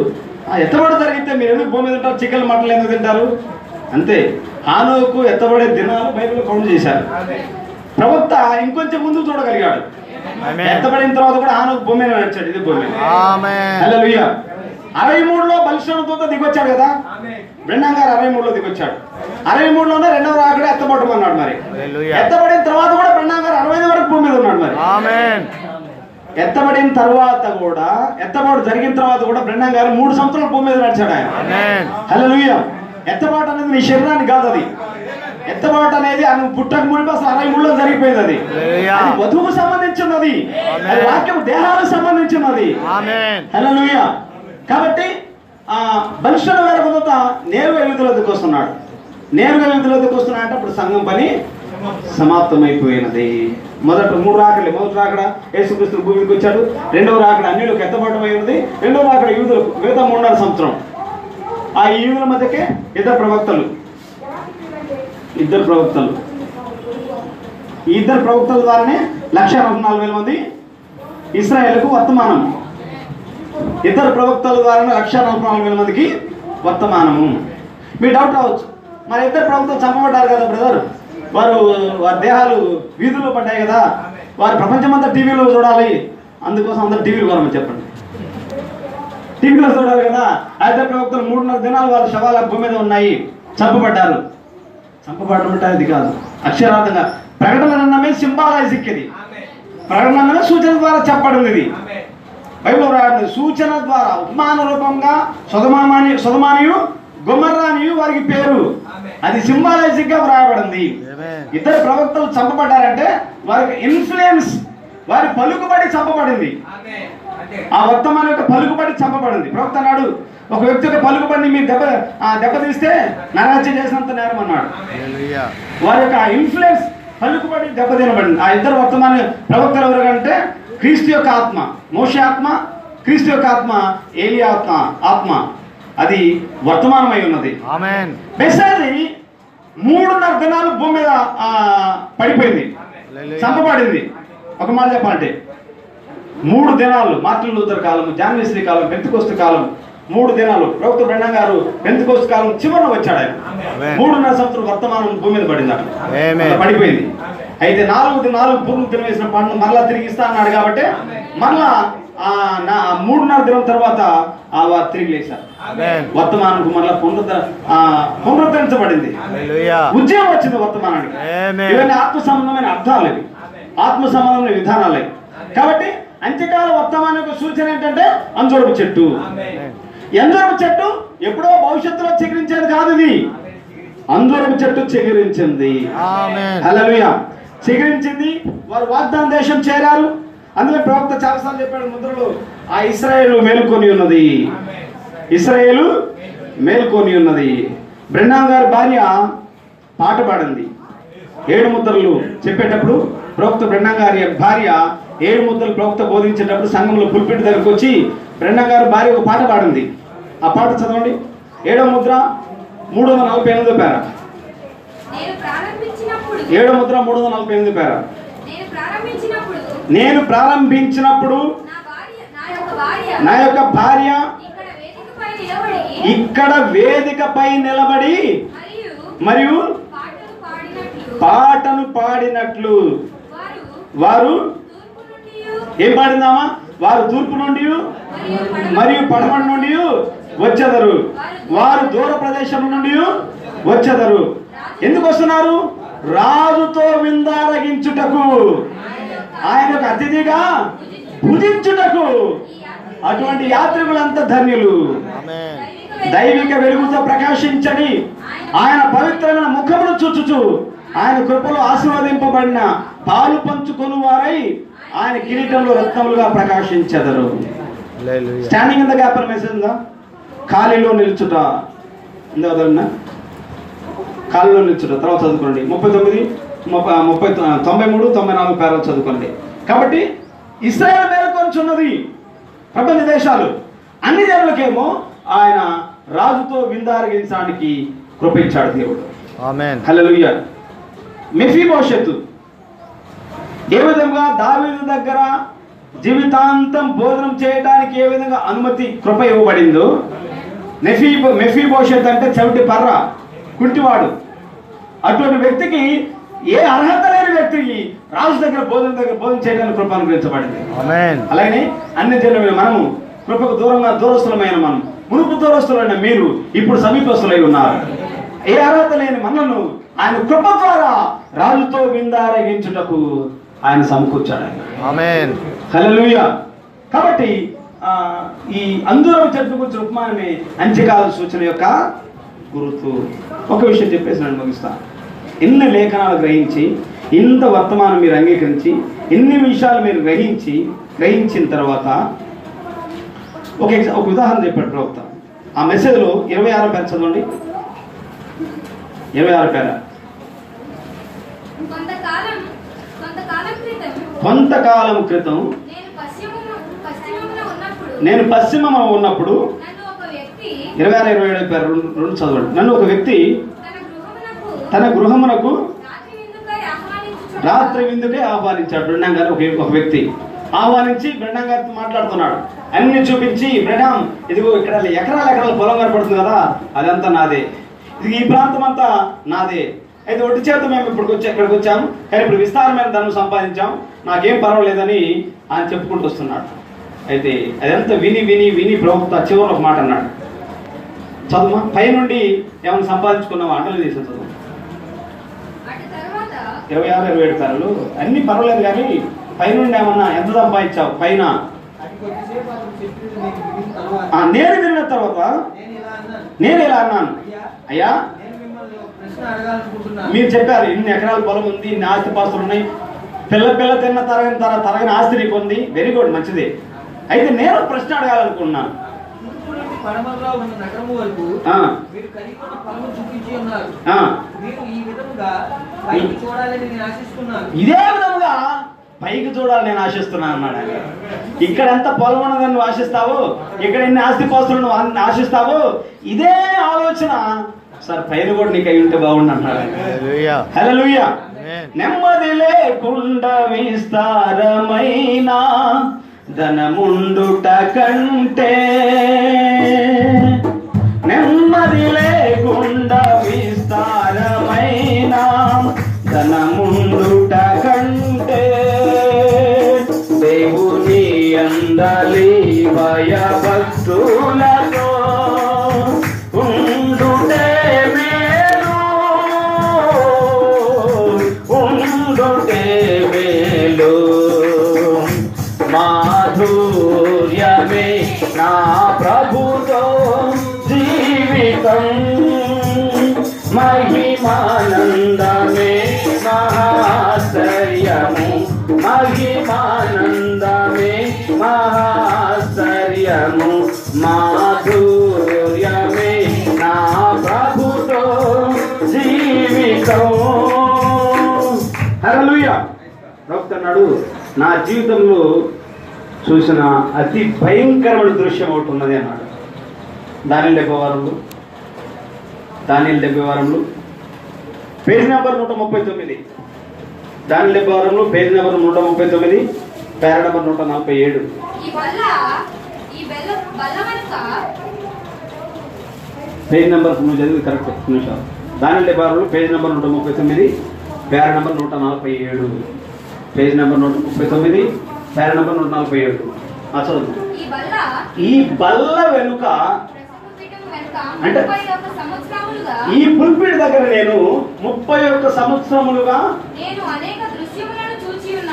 ఎత్తబడి జరిగితే మీరు ఎందుకు భూమి మీద ఉంటారు, చికెన్ మటన్లు ఎందుకు తింటారు? అంతే. హానోకు ఎత్తబడే దినాలు బైబిల్ కౌంట్ చేశారు. ప్రవక్త ఇంకొంచెం ముందు చూడగలిగాడు. ఎత్తబడిన తర్వాత కూడా హానోకు భూమి మీద నడిచాడు. ఇది భూమి. హల్లెలూయా. 63లో బలిష్ఠుని దూత దిగొచ్చాడు కదా. బ్రహ్మ గారు 63లో దిగొచ్చాడు. 63లోనే రెండవ రాకడ ఎత్తబడమన్నాడు. మరి ఎత్తబడిన తర్వాత కూడా బ్రహ్మ గారు 65 వరకు భూమి మీద ఉన్నాడు. మరి ఎత్తబడిన తర్వాత కూడా, ఎత్తబడి జరిగిన తర్వాత కూడా బ్రహ్మ గారు 3 సంవత్సరాలు భూమి మీద నడిచాడు ఆయన. హల్లెలూయా. ఎత్తబాటు అనేది నీ శరీరాన్ని కాదు. అది ఎత్తబాటు అనేది నువ్వు పుట్టక మునిపి అసలు 63లో జరిగిపోయింది. అది వధువుకు సంబంధించినది. అది వాక్యం దేహాలకు సంబంధించినది. హల్లెలూయా. కాబట్టి బలిష్ఠుడు వేరొక నేరుగా యూదులకు వస్తున్నాడు. నేరుగా యూదులకు వస్తున్నాడు అంటే అప్పుడు సంఘం పని సమాప్తమైపోయినది. మొదటి 3 రాకడలే. మొదటి రాకడ యేసుక్రీస్తు భూమికి వచ్చాడు. రెండవ రాకడ అన్యులకు ఎత్తబడటం అయినది. రెండవ రాకడ యూదులకు. మిగతా 3.5 సంవత్సరం ఆ యూదుల మధ్యకే ఇద్దరు ప్రవక్తలు. ఈ ఇద్దరు ప్రవక్తల ద్వారానే 1,44,000 మంది ఇశ్రాయేలుకు వర్తమానం. ఇద్దరు ప్రవక్తల ద్వారానే 1,44,000 మందికి వర్తమానము. మీ డౌట్ రావచ్చు, మరి ఇద్దరు ప్రవక్తలు చంపబడ్డారు కదా బ్రదర్, వారి దేహాలు వీధుల్లో పడ్డాయి కదా, వారి ప్రపంచమంతా టీవీలో చూడాలి, అందుకోసం అందరు టీవీలు కొనమని చెప్పండి. టీవీలో చూడాలి కదా. అయితే ప్రవక్తలు 3.5 దినాలు వాళ్ళ శవాల భూమి మీద ఉన్నాయి, చంపబడ్డారు. చంపబడడం అంటే అది కాదు. అక్షరార్థంగా ప్రకటన సింబాలైజిక్. ఇది ప్రకటన సూచన ద్వారా చెప్పబడింది. ఇది బైబిల్ రాయబడింది. సూచన ద్వారా ఉపమాన రూపంగా సొదొమానియు గొమొర్రానియు వారికి పేరు. అది సింబాలైజిక్ గా వ్రాయబడింది. ఇద్దరు ప్రవక్తలు చంపబడ్డారంటే వారికి ఇన్ఫ్లుయెన్స్, వారి పలుకుబడి చంపబడింది. ఆ వర్తమానం యొక్క పలుకుబడి చంపబడింది. ప్రవక్త అన్నాడు, ఒక వ్యక్తి యొక్క పలుకుబడిని మీరు దెబ్బతీస్తే నరహత్య చేసినంత నేరం అన్నాడు. వారి యొక్క ఇన్ఫ్లుయెన్స్, పలుకుబడి దెబ్బతినబడింది. ఆ ఇద్దరు వర్తమాన ప్రవక్తలు ఎవరంటే క్రీస్తు యొక్క ఆత్మ మోషే ఆత్మ, క్రీస్తు యొక్క ఆత్మ ఏలియా ఆత్మ. అది వర్తమానమై ఉన్నది. మెసేజ్ 3.5 దినాలు భూమి మీద పడిపోయింది, చంపబడింది. ఒక మాట చెప్పాలంటే 3 దినాలు మార్టిన్ లూథర్ కాలం, జాన్ వెస్లీ కాలం, పెంతెకోస్తు కాలం, 3 దినాలు. ప్రవక్త బ్రహ్మ గారు పెంతెకోస్తు కాలం చివరన వచ్చాడు. ఆయన 3.5 సంవత్సరం వర్తమానం భూమి మీద పడింది, అట్లా పడిపోయింది. అయితే 4 పూర్వం తినవేసిన పండు మరలా తిరిగి ఇస్తా అన్నాడు. కాబట్టి మరలా 3.5 దినం తర్వాత వారు తిరిగి లేచారు. వర్తమానానికి మరలా పునరుద్ధరించబడింది. ఉద్యమం వచ్చింది వర్తమానానికి. ఇవన్నీ ఆత్మ సంబంధమైన అర్థాలు, ఇవి ఆత్మ సంబంధమైన విధానాలు. కాబట్టి అంత్యకాల వర్తమానం యొక్క సూచన ఏంటంటే అంజూరపు చెట్టు. అంజూరపు చెట్టు ఎప్పుడో భవిష్యత్తులో చిగురించేది కాదు. ఇది అంజూరపు చెట్టు చిగురించింది. హల్లెలూయా. చిగురించింది. వారు వాగ్దాన దేశం చేరారు. అందుకే ప్రవక్త చాలాసార్లు చెప్పాడు ముద్రలో, ఆ ఇశ్రాయేలు మేలుకొని ఉన్నది, ఇశ్రాయేలు మేలుకొని ఉన్నది. బ్రెన్నాం గారి భార్య పాట పాడింది 7 ముద్రలు చెప్పేటప్పుడు. ప్రవక్త బ్రెన్నాం గారి భార్య 7 ముద్రలు ప్రవక్త బోధించేటప్పుడు సంఘంలో పుల్పిట్ దగ్గరకు వచ్చి బ్రెన్నాం గారి భార్య ఒక పాట పాడింది. ఆ పాట చదవండి. 7వ ముద్ర 348 పేర. 7వ ముద్ర 348 పేర. నేను ప్రారంభించినప్పుడు నా యొక్క భార్య ఇక్కడ వేదికపై నిలబడి మరియు పాటను పాడినట్లు. వారు ఏం పాడిందామా? వారు తూర్పు నుండి మరియు పడమటి నుండి వచ్చేదరు, వారు దూర ప్రదేశం నుండి వచ్చేదరు. ఎందుకు వస్తున్నారు? రాజుతో విందారగించుటకు, ఆయన యొక్క అతిథిగా భుజించుటకు. అటువంటి యాత్రికులంతా ధన్యులు. ఆమేన్. దైవిక వెలుగుతో ప్రకాశించని ఆయన పవిత్రమైన ముఖమును చూచుచు ఆయన కృపలో ఆశీర్వదింపబడిన పాలు పంచుకొని వారై ఆయన కిరీటంలో రత్నములుగా ప్రకాశించెదరు. హల్లెలూయా. Standing in the gap message ఉందా? ఖాళీలో నిల్చుట ఉందా? వదలన్నా ఖాళీలో నిల్చుట. తర్వాత చదువుకోండి 39, 93, 94 పేరాలు చదువుకోండి. కాబట్టి ఇశ్రాయేలు మేలుకొంచున్నది. ప్రపంచ దేశాలు అన్ని జనులకేమో ఆయన రాజుతో విందారగించడానికి కృపించాడు దేవుడు. ఆమేన్. హల్లెలూయా. మెఫీబోషెతు ఏ విధంగా దావీదు దగ్గర జీవితాంతం భోజనం చేయడానికి ఏ విధంగా అనుమతి కృప ఇవ్వబడిందో, మెఫీబోషెతు అంటే చెవిటి పర్ర, కుంటివాడు. అటువంటి వ్యక్తికి, ఏ అర్హత లేని వ్యక్తికి రాజు దగ్గర భోజనం చేయడానికి కృప అనుగ్రహించబడింది. ఆమేన్. అలాగే అన్ని జనులైన మనము కృపకు దూరస్థులమైన మనం, మునుపు దూరస్థులైన మీరు ఇప్పుడు సమీపస్తులై ఉన్నారు. ఏ అర్హత లేని మనను ఆయన కృప ద్వారా రాజుతో విందారగించుటకు ఆయన సమకూర్చాడు. ఆమేన్. హల్లెలూయా. కాబట్టి ఈ అంజూరపు చెట్టు గురించి ఉపమానమే అంత్యకాల సూచన యొక్క గుర్తు. ఒక విషయం చెప్పేసి నేను ముగిస్తాను. ఎన్ని లేఖనాలు గ్రహించి, ఇంత వర్తమానం మీరు అంగీకరించి, ఎన్ని విషయాలు మీరు గ్రహించిన తర్వాత ఒక ఉదాహరణ చెప్పాడు ప్రవక్త. ఆ మెసేజ్లో 26 పేర చదవండి. 26 పేర. కొంతకాలం క్రితం నేను పశ్చిమమున ఉన్నప్పుడు 26-27 పేర 2 చదవండి. నన్ను ఒక వ్యక్తి తన గృహమునకు రాత్రి విందుకే ఆహ్వానించాడు. బ్రెండం గారు ఒక వ్యక్తి ఆహ్వానించి బ్రెండం గారితో మాట్లాడుతున్నాడు. అన్ని చూపించి, బ్రెండం ఇదిగో ఇక్కడ ఎకరాల పొలం కనపడుతుంది కదా, అదంతా నాదే. ఇది ఈ ప్రాంతం అంతా నాదే. అయితే ఒట్టి చేత మేము ఇక్కడికి వచ్చాము, కానీ ఇప్పుడు విస్తారమైన ధనం సంపాదించాం, నాకేం పర్వాలేదని ఆయన చెప్పుకుంటూ వస్తున్నాడు. అయితే అదంతా విని ప్రవక్త చివరిలో ఒక మాట అన్నాడు. చదువు. పైనుండి ఏమైనా సంపాదించుకున్నావా అంటలు చేసే చదువు. 26-27 పేర్లు అన్ని పర్వాలేదు, కానీ పైనుండి ఏమన్నా ఎంత సంపాదించావు పైన? నేను విన్న తర్వాత నేను ఇలా అన్నాను, అయ్యా మీరు చెప్పారు ఇన్ని ఎకరాల పొలం ఉంది, ఇన్ని ఆస్తిపాస్తులు ఉన్నాయి, పిల్ల తిన్న తరగని ఆస్తి నీకు ఉంది, వెరీ గుడ్, మంచిదే. అయితే నేను ప్రశ్న అడగాలనుకున్నాను. ఇదే విధంగా పైకి చూడాలని నేను ఆశిస్తున్నాను అన్నాడు. ఇక్కడ ఎంత పొలం ఉన్నదని నువ్వు ఆశిస్తావు, ఇక్కడ ఎన్ని ఆస్తిపాస్తులు నువ్వు ఆశిస్తావు, ఇదే ఆలోచన సార్ పైన కూడా నీకు అయి ఉంటే బాగుండు అన్నాడు. హల్లెలూయా. నెమ్మది లేకుండా విస్తారమైన ధనముండుట కంటే, నెమ్మది లేకుండా విస్తారమైన ధనముండుట కంటే, దేవుని అందలి భయభక్తులతో ఉండుటే మేలు, ఉండుటే మేలు. మాధుర్యమే నా ప్రభుతో జీవితం, మహిమానందమే మహాశ్చర్యము, మహిమానందమే మహాశ్చర్యము, మాధుర్యమే నా ప్రభుతో జీవితం. హల్లెలూయా. ప్రవక్త అన్నాడు, నా జీవితంలో చూసిన అతి భయంకరమైన దృశ్యం ఒకటి ఉన్నది అన్నాడు. దానియేలు 70 వారంలో పేజీ నెంబర్ 139. దానియేలు 70 వారంలో page number 139, para number 147. Page number నువ్వు చదివి కరెక్ట్ నిమిషాలు. దానియేలు 70 వారంలో page number 139, para number 147. Page number 139, para number 147. చదువు. ఈ బల్ల వెనుక అంటే ఈ పుల్పిట్ దగ్గర నేను 31 సంవత్సరములుగా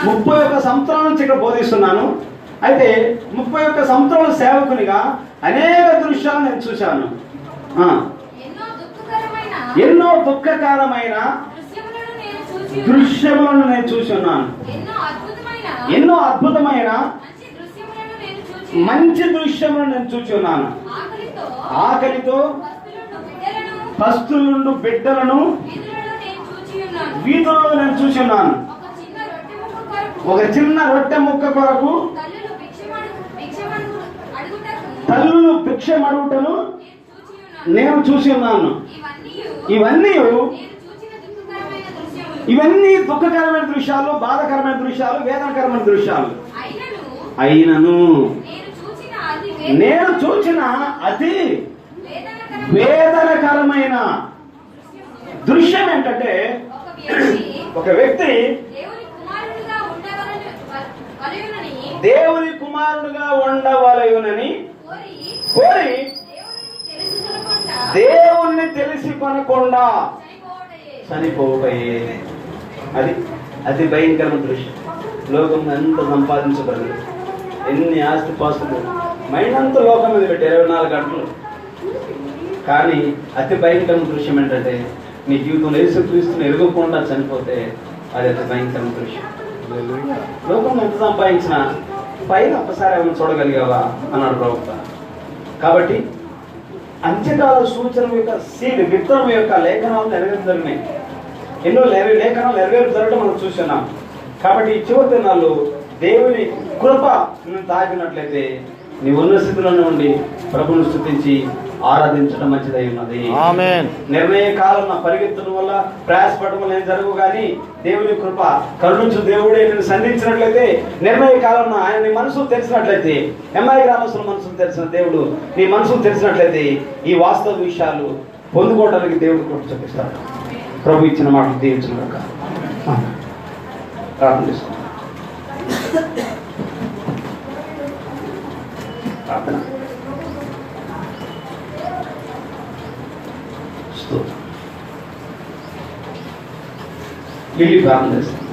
31 సంవత్సరాల నుంచి ఇక్కడ బోధిస్తున్నాను. అయితే 31 సంవత్సరాల సేవకునిగా అనేక దృశ్యాలు నేను చూశాను. ఎన్నో దుఃఖకరమైన దృశ్యములను నేను చూస్తున్నాను. ఎన్నో అద్భుతమైన మంచి దృశ్యములను నేను చూస్తున్నాను. ఆకలితో పస్తులుండు బిడ్డలను వీధుల్లో నేను చూస్తున్నాను. ఒక చిన్న రొట్టె ముక్క కొరకు తల్లులు భిక్షమడుగుటను నేను చూసి ఉన్నాను. ఇవన్నీ దుఃఖకరమైన దృశ్యాలు, బాధకరమైన దృశ్యాలు, వేదనకరమైన దృశ్యాలు. అయినను నేను చూచిన అతి వేదనకరమైన దృశ్యం ఏంటంటే, ఒక వ్యక్తి దేవుని కుమారుడుగా ఉండవలయునని కోరి దేవుణ్ణి తెలిసి కొనకుండా చనిపోయే. అది అతి భయంకరమైన దృశ్యం. లోకం ఎంత సంపాదించబడదు, ఎన్ని ఆస్తిపాస్తులు, మైండ్ అంతా లోకం మీద పెట్టి 24 గంటలు. కానీ అతి భయంకరమైన దృశ్యం ఏంటంటే, నీ జీవితంలో యేసుక్రీస్తుని ఎరగకుండా చనిపోతే అది అతి భయంకరమైన దృశ్యం. లోకం ఎంత సంపాదించినా పైన ఒక్కసారి ఏమైనా చూడగలిగావా అన్నాడు ప్రవక్త. కాబట్టి అంత్యకాల సూచన యొక్క సీడ్, విత్తనం యొక్క లేఖనాలు నెరవేర్చడమే. ఎన్నో లేఖనాలు నెరవేర్చడం మనం చూస్తున్నాం. కాబట్టి ఈ చివరి దినాల్లో దేవుని కృప నువ్వు తాగినట్లయితే నీ ఉన్న స్థితిలోనే ఉండి ప్రభువును స్తుతించి ఆరాధించడం మంచిదై ఉన్నది. ఆమేన్. నిర్ణయ కాలం పరిగెత్తడం వల్ల, ప్రయాసపడడం వల్ల ఏం జరగవు. కానీ దేవుని కృప కరుణించు దేవుడే నేను సంధించినట్లయితే, నిర్ణయ కాలంలో ఆయన నీ మనసు తెలిసినట్లయితే, ఎంఐ గ్రామస్తుల మనసును తెలిసిన దేవుడు నీ మనసును తెలిసినట్లయితే ఈ వాస్తవ విషయాలు పొందుకోవడానికి దేవుడు కృప చూపిస్తాడు. ప్రభు ఇచ్చిన మాటలు దీవించిన ప్రార్థన చేసుకుంటాం. ప్రార్థన. లిల్లీ ప్రార్థన చేస్తాం.